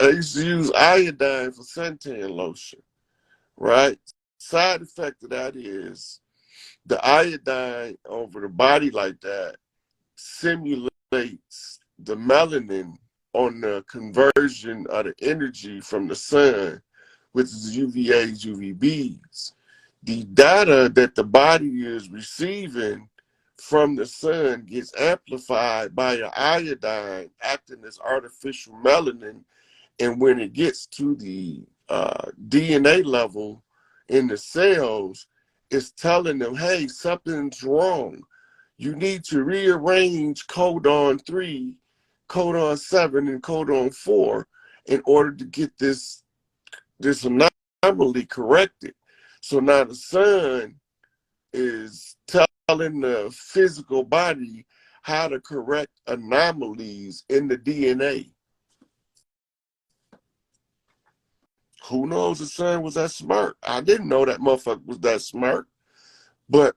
I used to use iodine for suntan lotion, right? Side effect of that is the iodine over the body like that simulates the melanin on the conversion of the energy from the sun, which is UVAs, UVBs. The data that the body is receiving from the sun gets amplified by an iodine acting as artificial melanin. And when it gets to the DNA level in the cells, it's telling them, hey, something's wrong. You need to rearrange codon 3, codon 7, and codon 4 in order to get this anomaly corrected. So now the sun is telling the physical body how to correct anomalies in the DNA. Who knows the sun was that smart? I didn't know that motherfucker was that smart. But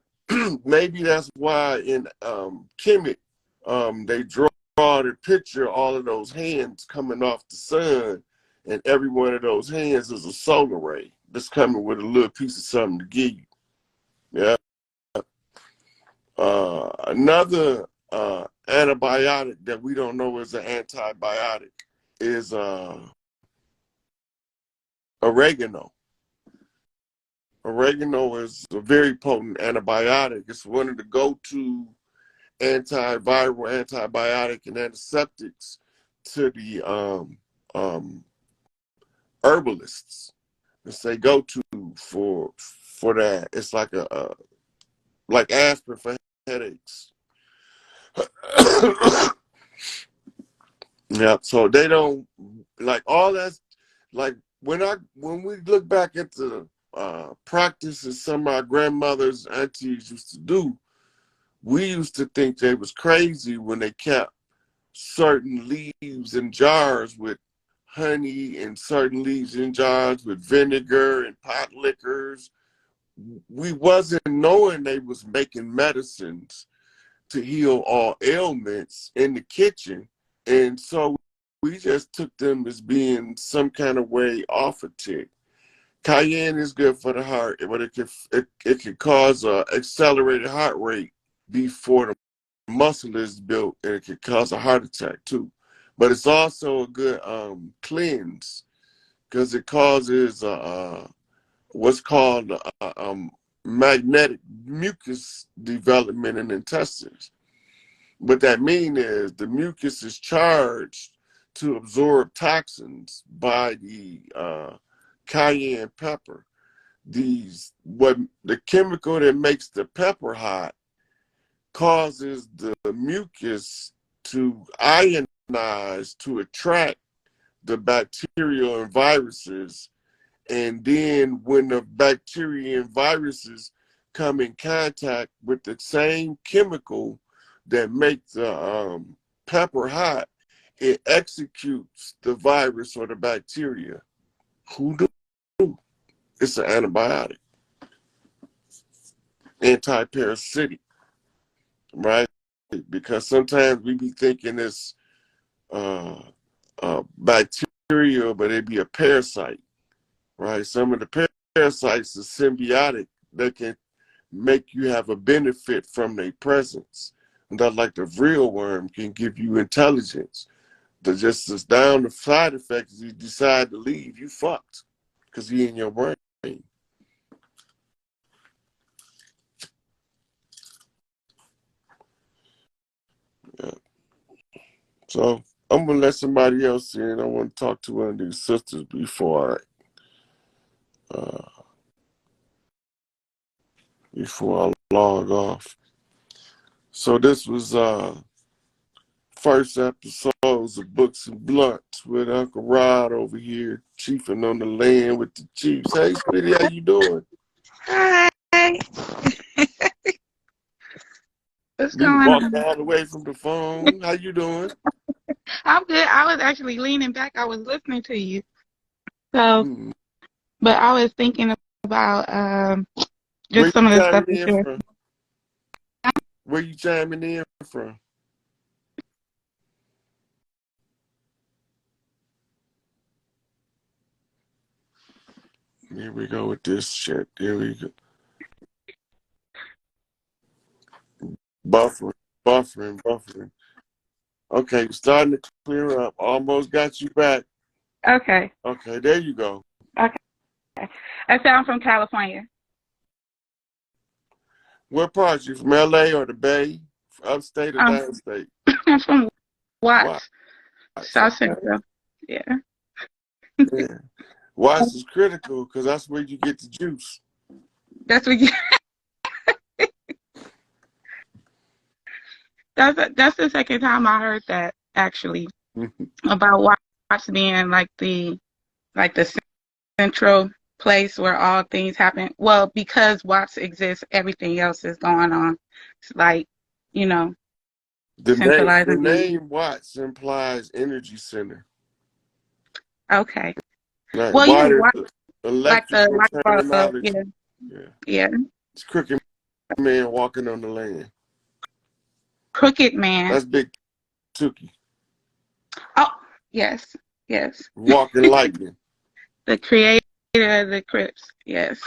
maybe that's why in Kemet, they draw the picture of all of those hands coming off the sun, and every one of those hands is a solar ray that's coming with a little piece of something to give you. Yeah. Another antibiotic that we don't know is an antibiotic is oregano. Oregano is a very potent antibiotic. It's one of the go-to antiviral, antibiotic, and antiseptics to the herbalists. It's they go-to for that. It's like like aspirin for headaches. Yeah, so they don't like all that. Like when we look back at the practices some of our grandmothers, aunties used to do, we used to think they was crazy when they kept certain leaves in jars with honey and certain leaves in jars with vinegar and pot liquors. We wasn't knowing they was making medicines to heal all ailments in the kitchen. And so we just took them as being some kind of way off a tick. Cayenne is good for the heart, but it can cause a accelerated heart rate before the muscle is built, and it can cause a heart attack too. But it's also a good cleanse because it causes what's called magnetic mucus development in the intestines. What that means is the mucus is charged to absorb toxins by the cayenne pepper. The chemical that makes the pepper hot causes the mucus to ionize to attract the bacteria and viruses. And then when the bacteria and viruses come in contact with the same chemical that makes the pepper hot, it executes the virus or the bacteria. Who knew? It's an antibiotic, anti-parasitic, right? because sometimes we be thinking it's bacterial, but it be a parasite, right? Some of the parasites are symbiotic that can make you have a benefit from their presence. And that, like the real worm, can give you intelligence. But just as down the side effects, you decide to leave, you fucked, because he in your brain. Yeah. So I'm gonna let somebody else in. I want to talk to one of these sisters before I log off. So this was first episodes of Books and Blunts with Uncle Rod over here, chiefing on the land with the Chiefs. Hey, sweetie, how you doing? Hi. What's You going walked on? all the way from the phone. How you doing? I'm good. I was actually leaning back. I was listening to you. So, Hmm. but I was thinking about Where just some you of the stuff chiming that in you were. from? Where you chiming in from? Here we go with this shit. Here we go. Buffering. Okay, starting to clear up. Almost got you back. Okay. Okay, there you go. Okay. I said I'm from California. What part? You from LA or the Bay? Upstate or Um, downstate? I'm from Watts. Watts, South Okay. Central. Yeah. Yeah. Watts is critical because that's where you get the juice. That's what you, that's the second time I heard that actually about Watts being like the central place where all things happen. Well, because Watts exists, everything else is going on. It's like, you know, The centralizing things. name Watts implies energy center. Okay. Like Well, yeah, water, Watts, like the electrical light bulb. terminology. Yeah, Yeah. yeah. It's crooked man walking on the land. Crooked Man. That's Big Tookie. Oh, yes, yes. Walking lightning. The creator of the Crips. Yes.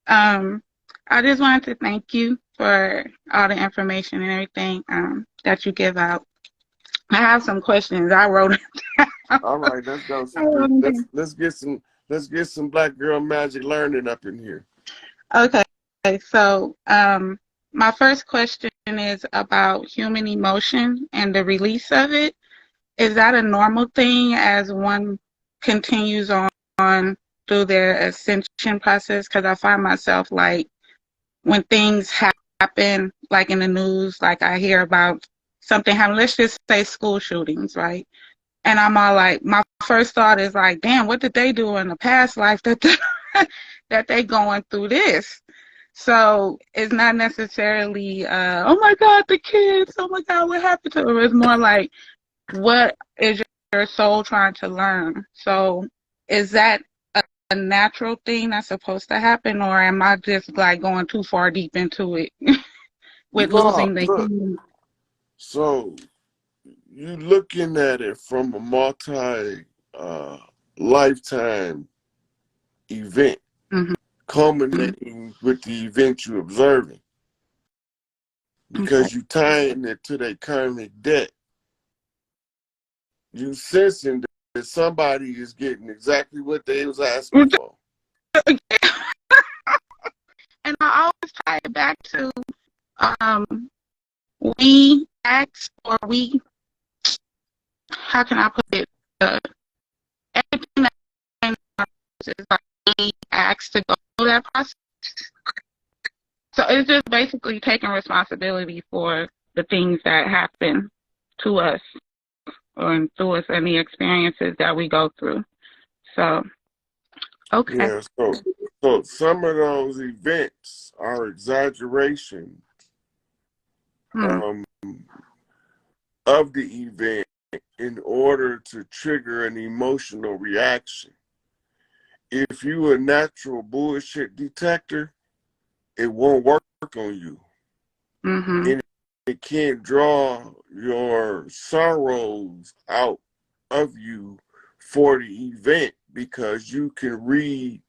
Um, I just wanted to thank you for all the information and everything that you give out. I have some questions. I wrote it down. All right, let's go. I wrote them down. Let's get some black girl magic learning up in here. Okay, so my first question is about human emotion and the release of it. Is that a normal thing as one continues on through their ascension process? Because I find myself like when things happen, like in the news, like I hear about something happen, let's just say school shootings, right? And I'm all like, my first thought is like, damn, what did they do in the past life that that they going through this? So it's not necessarily, oh my God, the kids, oh my God, what happened to them? It's more like, what is your soul trying to learn? So is that a natural thing that's supposed to happen, or am I just like going too far deep into it with No, losing the look. human? So you looking at it from a multi lifetime event, Mm-hmm. culminating with the event you're observing, Okay. because you tying it to their karmic debt. You sensing that somebody is getting exactly what they was asking for. And I always tie it back to um, we ask, or we, how can I put it? Everything that is like we ask to go through that process. So it's just basically taking responsibility for the things that happen to us or through us and the experiences that we go through. So, okay. Yeah, so some of those events are exaggeration Hmm. um, of the event in order to trigger an emotional reaction. If you a natural bullshit detector, it won't work on you. Mm-hmm. it can't draw your sorrows out of you for the event because you can read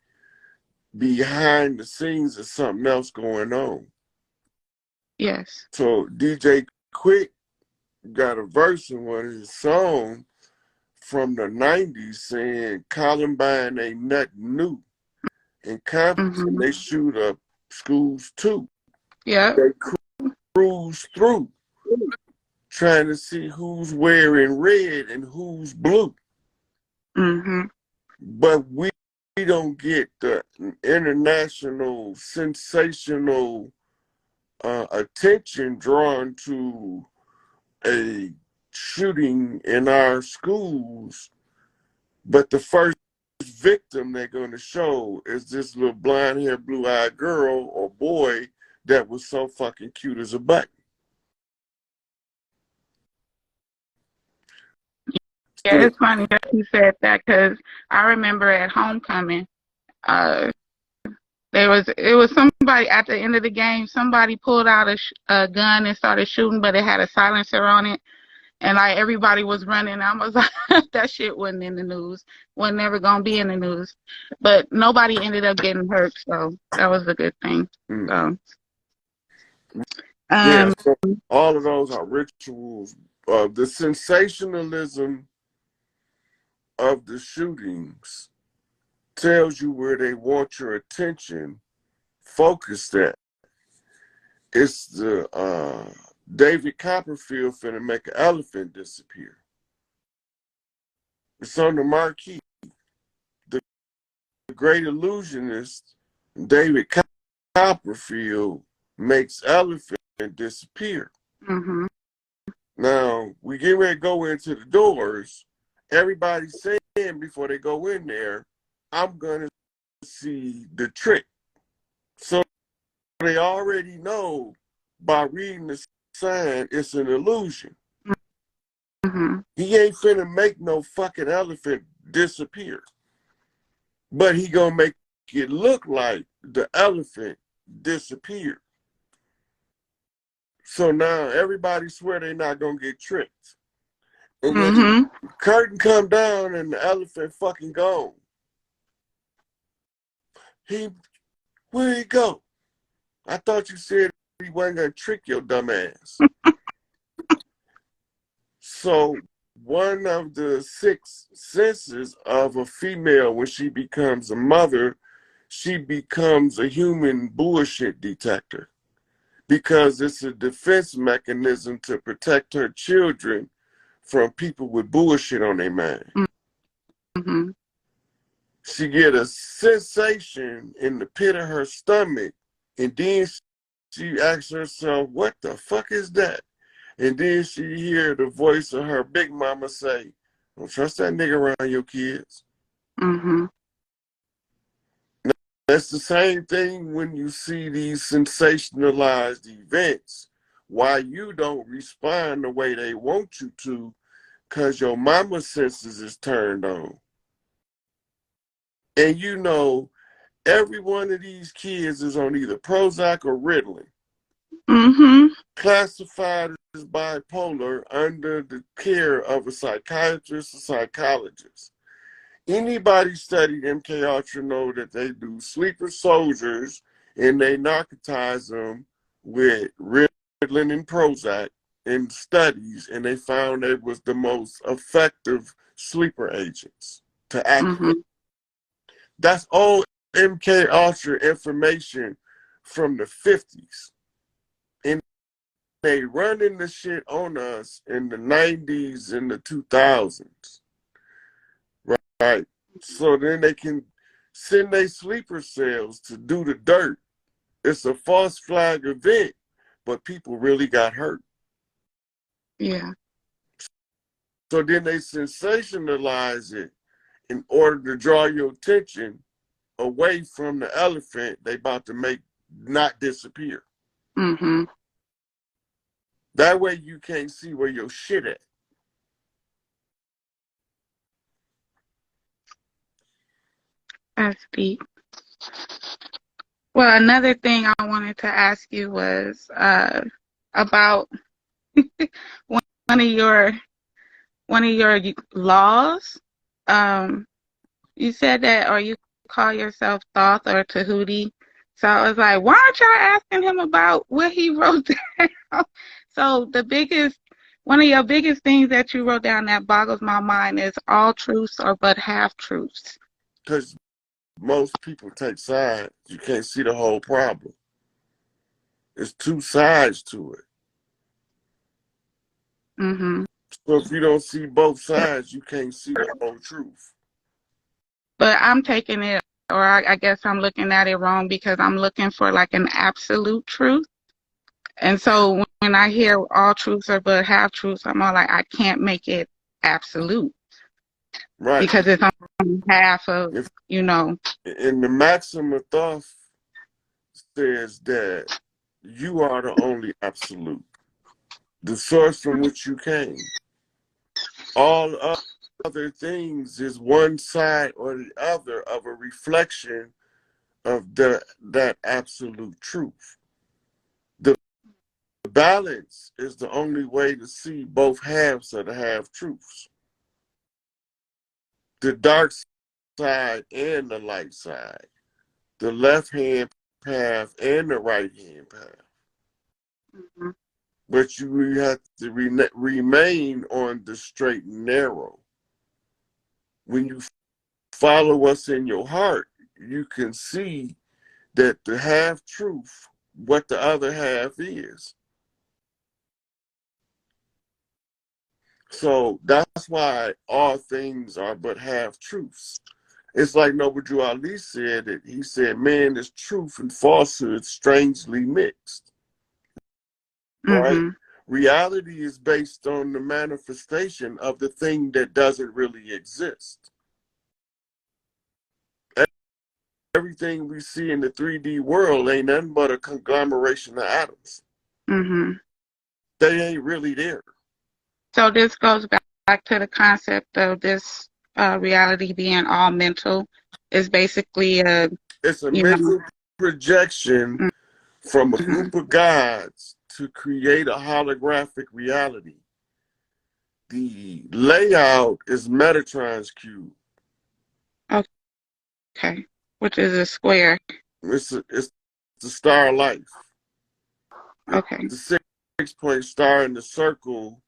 behind the scenes of something else going on. Yes. So DJ Quick got a verse in one of his songs from the 90s saying Columbine ain't nothing new. In Compton, they shoot up schools too. Yeah. They cruise through trying to see who's wearing red and who's blue. But we don't get the international sensational attention drawn to a shooting in our schools, but the first victim they're going to show is this little blonde haired, blue eyed girl or boy that was so fucking cute as a button. Yeah, it's funny that you said that because I remember at homecoming, it was somebody at the end of the game. Somebody pulled out a gun and started shooting, but it had a silencer on it, and like everybody was running. I was like, that shit wasn't in the news. Was never gonna be in the news, but nobody ended up getting hurt, so that was a good thing. So, so all of those are rituals. The sensationalism of the shootings tells you where they want your attention focused at. It's the David Copperfield finna make an elephant disappear. It's on the marquee. The great illusionist, David Copperfield, makes elephant disappear. Now, we get ready to go into the doors. Everybody's saying before they go in there, I'm going to see the trick. So they already know by reading the sign it's an illusion. He ain't finna make no fucking elephant disappear. But he gonna make it look like the elephant disappeared. So now everybody swear they not gonna get tricked. And when the curtain come down and the elephant fucking gone, where'd he go? I thought you said he wasn't gonna trick your dumb ass. So one of the 6 senses of a female when she becomes a mother, she becomes a human bullshit detector because it's a defense mechanism to protect her children from people with bullshit on their mind. She get a sensation in the pit of her stomach, and then she asks herself, what the fuck is that? And then she hear the voice of her big mama say, don't trust that nigga around your kids. That's the same thing when you see these sensationalized events. Why you don't respond the way they want you to, because your mama's senses is turned on. And you know, every one of these kids is on either Prozac or Ritalin. Classified as bipolar under the care of a psychiatrist or psychologist. Anybody studied MK Ultra know that they do sleeper soldiers and they narcotize them with Ritalin and Prozac in studies, and they found it was the most effective sleeper agents to activate. That's all MK Ultra information from the 50s. And they running the shit on us in the 90s and the 2000s. Right. So then they can send their sleeper cells to do the dirt. It's a false flag event, but people really got hurt. Yeah. So then they sensationalize it in order to draw your attention away from the elephant they about to make not disappear. That way you can't see where your shit at. That's deep. Well, another thing I wanted to ask you was, about one one of your laws. You said that, or you call yourself Thoth or Tahuti. So I was like, why aren't y'all asking him about what he wrote down? So one of your biggest things that you wrote down that boggles my mind is all truths are but half truths. Because most people take sides. You can't see the whole problem. There's two sides to it. Mm-hmm. So if you don't see both sides, you can't see the whole truth. But I'm taking it, or I guess I'm looking at it wrong because I'm looking for like an absolute truth. And so when I hear all truths are but half truths, I'm all like, I can't make it absolute Right. because it's only half of, If, you know. and the maxim of Thoth says that you are the only absolute, the source from which you came. All other things is one side or the other of a reflection of that absolute truth. The balance is the only way to see both halves of the half truths. The dark side and the light side. The left hand path and the right hand path. Mm-hmm. But you have to remain on the straight and narrow. When you follow what's in your heart, you can see that the half truth, what the other half is. So that's why all things are but half truths. It's like Noble Drew Ali said it. He said, man, is truth and falsehood strangely mixed. Right? Mm-hmm. Reality is based on the manifestation of the thing that doesn't really exist. Everything we see in the 3D world ain't nothing but a conglomeration of atoms. Mm-hmm. They ain't really there. So this goes back to the concept of this reality being all mental. It's basically It's a mental projection mm-hmm. from a group of gods to create a holographic reality. The layout is Metatron's cube. Okay, which is a square. It's the star of life. Okay. The 6-point star in the circle,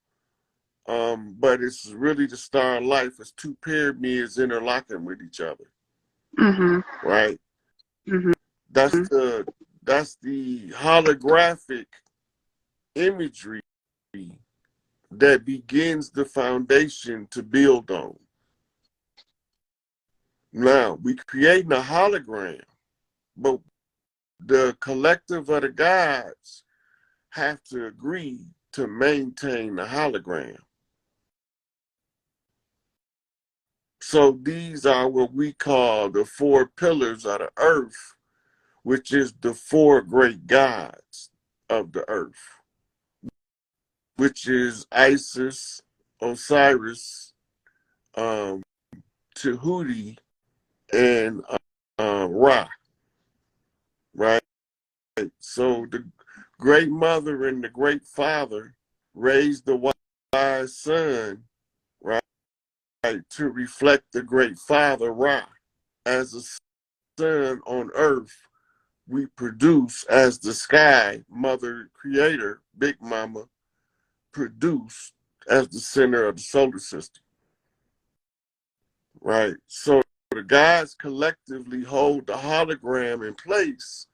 but it's really the star of life. It's two pyramids interlocking with each other. Mm-hmm. Right? Mm-hmm. That's the holographic imagery that begins the foundation to build on. Now, we creating a hologram, but the collective of the gods have to agree to maintain the hologram. So these are what we call the 4 pillars of the earth, which is the 4 great gods of the earth, which is Isis, Osiris, Tahuti, and Ra, right? So the great mother and the great father raised the wise son, right, to reflect the great father Ra. As a son on earth, we produce as the sky, mother creator, Big Mama, produce as the center of the solar system, right? So the gods collectively hold the hologram in place.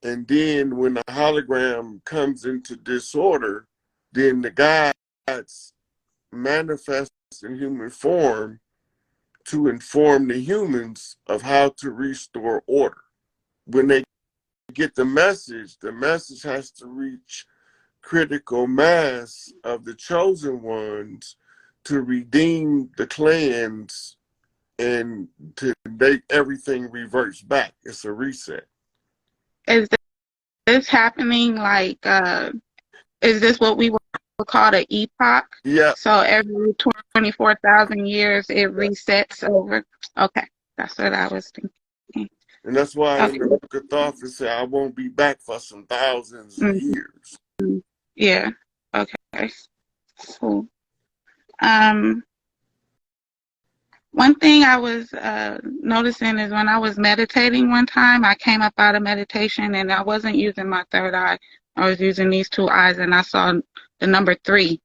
And then when the hologram comes into disorder, then the gods manifest in human form to inform the humans of how to restore order. When they get the message has to reach critical mass of the chosen ones to redeem the clans and to make everything reverse back. It's a reset. Is this happening like, is this what we would call the epoch? Yeah. So every 24,000 years it resets over? Okay, that's what I was thinking. And that's why Okay. in the book of Thoth it said, I won't be back for some thousands of years. Yeah. Okay. Cool. Um, One thing I was noticing is when I was meditating one time, I came up out of meditation and I wasn't using my third eye. I was using these two eyes, and I saw the number 3,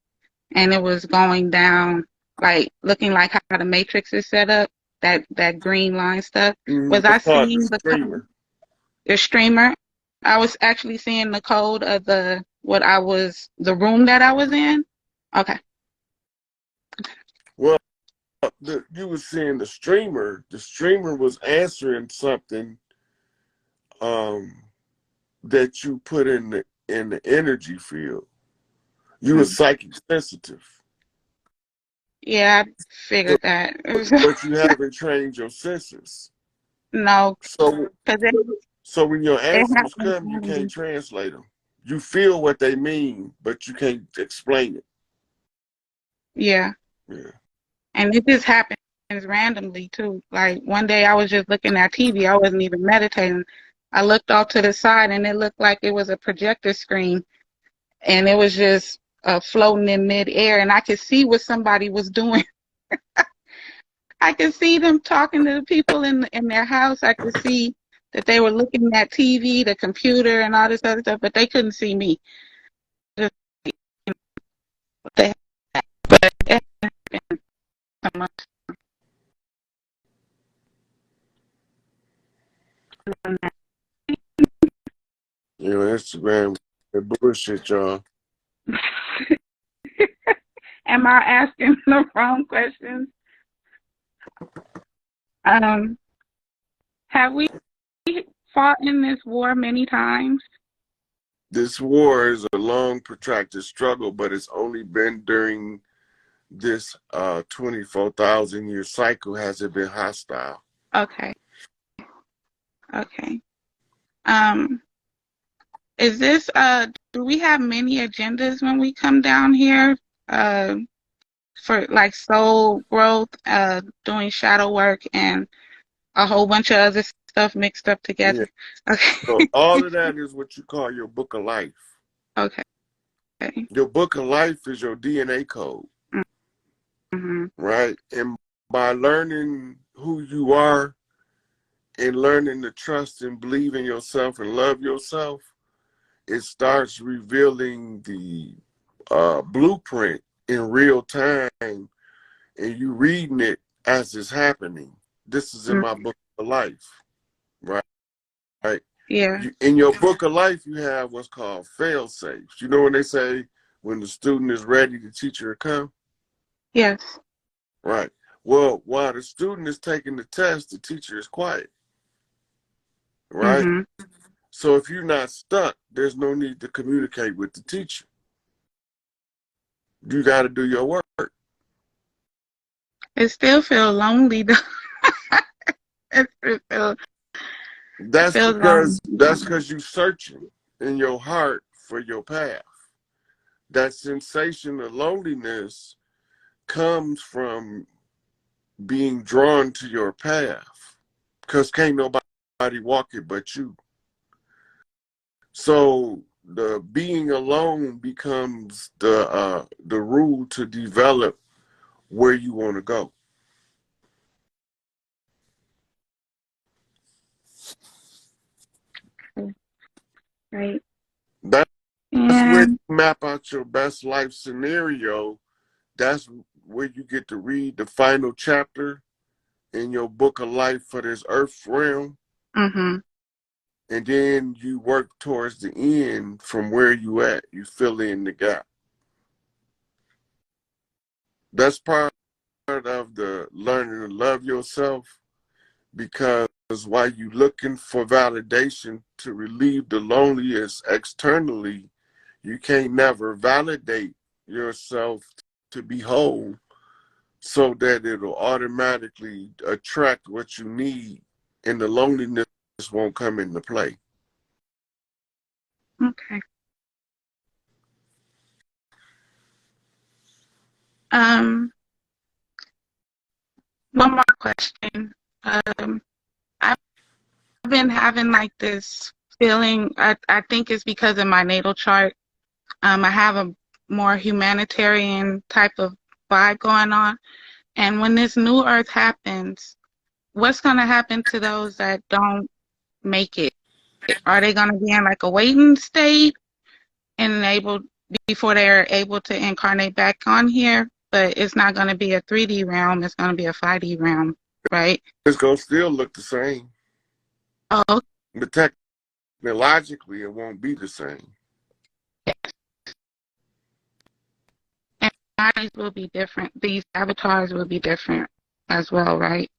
and it was going down, like looking like how the Matrix is set up, that green line stuff. Was I That's called the seeing the code, streamer. the streamer? I was actually seeing the code of the room that I was in. Okay. Well, you were seeing the streamer. The streamer was answering something that you put in the energy field. You were psychic sensitive. Yeah, I So, figured that. but you haven't trained your senses. No, So because so when your it answers come, you can't happens. translate them. You feel what they mean, but you can't explain it. Yeah, Yeah. and it just happens randomly too. Like one day I was just looking at TV. I wasn't even meditating. I looked off to the side and it looked like it was a projector screen, and it was just floating in midair, and I could see what somebody was doing. I could see them talking to the people in their house. I could see that they were looking at TV, the computer, and all this other stuff, but they couldn't see me. Just, they, but it happened so much. You know, Instagram, that bullshit, y'all. Am I asking the wrong questions? Have we fought in this war many times? This war is a long, protracted struggle, but it's only been during this 24,000 year cycle has it been hostile. Okay. Okay. Is this do we have many agendas when we come down here for like soul growth, doing shadow work and a whole bunch of other stuff mixed up together? Yeah. Okay. So all of that is what you call your book of life. Okay. Your book of life is your DNA code, Mm-hmm. right? And by learning who you are and learning to trust and believe in yourself and love yourself, it starts revealing the blueprint in real time, and you reading it as it's happening. This is in my book of life, right? Right. Yeah. In your book of life, you have what's called fail safes. You know when they say when the student is ready, the teacher will come? Yes. Right. Well, while the student is taking the test, the teacher is quiet. Right? Mm-hmm. So if you're not stuck, there's no need to communicate with the teacher. You got to do your work. It still feels lonely though. That's feels because lonely. you're searching in your heart for your path. That sensation of loneliness comes from being drawn to your path, because can't nobody walk it but you. So the being alone becomes the rule to develop where you want to go. Right. That's where And you map out your best life scenario. That's where you get to read the final chapter in your book of life for this earth realm. mm-hmm. And then you work towards the end from where you at. You fill in the gap. That's part of the learning to love yourself, because while you looking for validation to relieve the loneliness externally, you can't never validate yourself to be whole, so that it'll automatically attract what you need and the loneliness won't come into play. Okay. One more question. I've been having like this feeling, I think it's because of my natal chart. I have a more humanitarian type of vibe going on. And when this new earth happens, what's going to happen to those that don't make it? Are they going to be in like a waiting state and able before they're able to incarnate back on here? But it's not going to be a 3D realm. It's going to be a 5D realm, right? It's going to still look the same. Oh, But technologically, it won't be the same. and bodies will be different. These avatars will be different as well, right?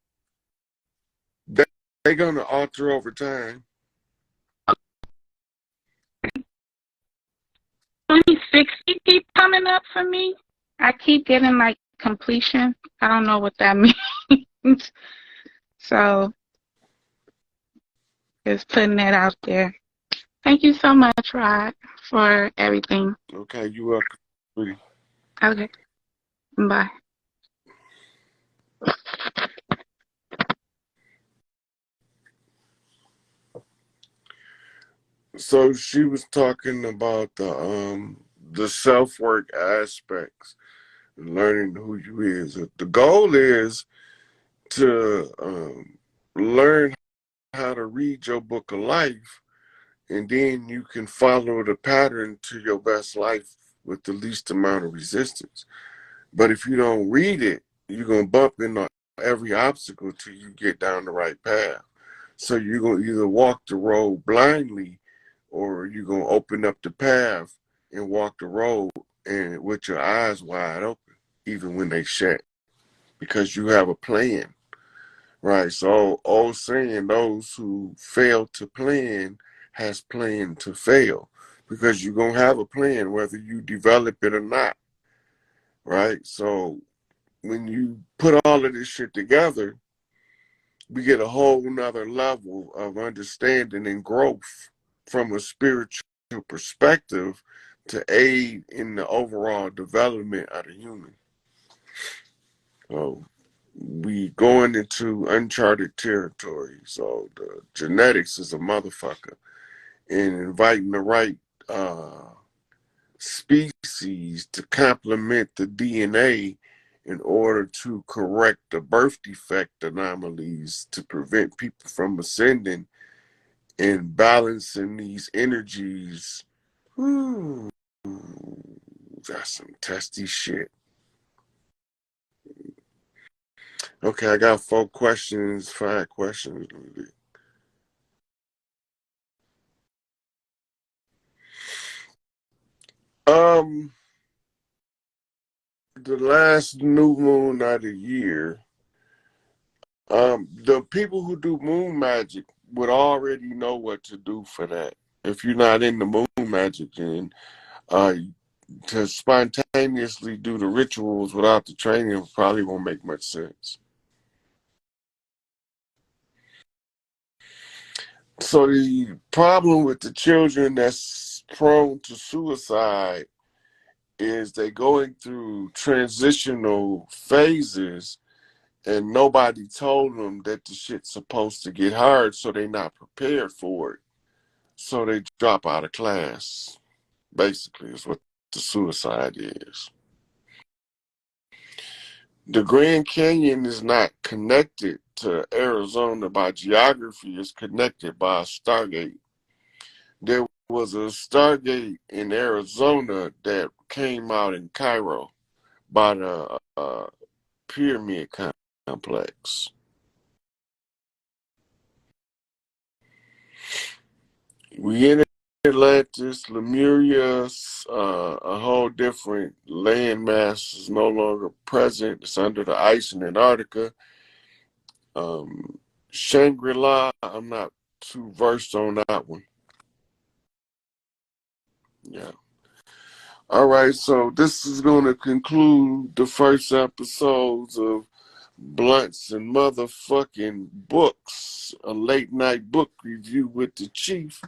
They're going to alter over time. 2060 keep coming up for me. I keep getting like completion. I don't know what that means. So just putting it out there. Thank you so much, Rod, for everything. Okay, you're welcome, sweetie. Okay. Bye. So she was talking about the self-work aspects and learning who you is. The goal is to learn how to read your book of life, and then you can follow the pattern to your best life with the least amount of resistance. But if you don't read it, you're going to bump into every obstacle till you get down the right path. So you're going to either walk the road blindly, or you're going to open up the path and walk the road and with your eyes wide open, even when they shut, because you have a plan, right? So old saying, those who fail to plan has planned to fail, because you're going to have a plan whether you develop it or not, right? So when you put all of this shit together, we get a whole nother level of understanding and growth from a spiritual perspective to aid in the overall development of the human. So we going into uncharted territory. So the genetics is a motherfucker, and inviting the right species to complement the DNA in order to correct the birth defect anomalies to prevent people from ascending and balancing these energies. Ooh, that's some testy shit. Okay, I got 5 questions. The last new moon of the year, the people who do moon magic would already know what to do for that. If you're not into moon magic, then to spontaneously do the rituals without the training probably won't make much sense. So the problem with the children that's prone to suicide is they going through transitional phases, and nobody told them that the shit's supposed to get hard, so they're not prepared for it. So they drop out of class, basically, is what the suicide is. The Grand Canyon is not connected to Arizona by geography. It's connected by a stargate. There was a stargate in Arizona that came out in Cairo by the pyramid complex. We in Atlantis, Lemuria, a whole different landmass is no longer present. It's under the ice in Antarctica. Shangri-La, I'm not too versed on that one. Yeah. All right, so this is going to conclude the first episodes of Blunts and Motherfucking Books, a late night book review with the Chief.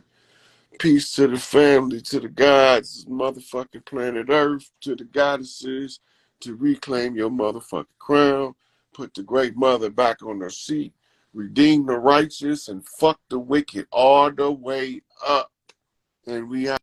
Peace to the family, to the gods, motherfucking planet Earth, to the goddesses, to reclaim your motherfucking crown, put the great mother back on her seat, redeem the righteous, and fuck the wicked all the way up. And we out.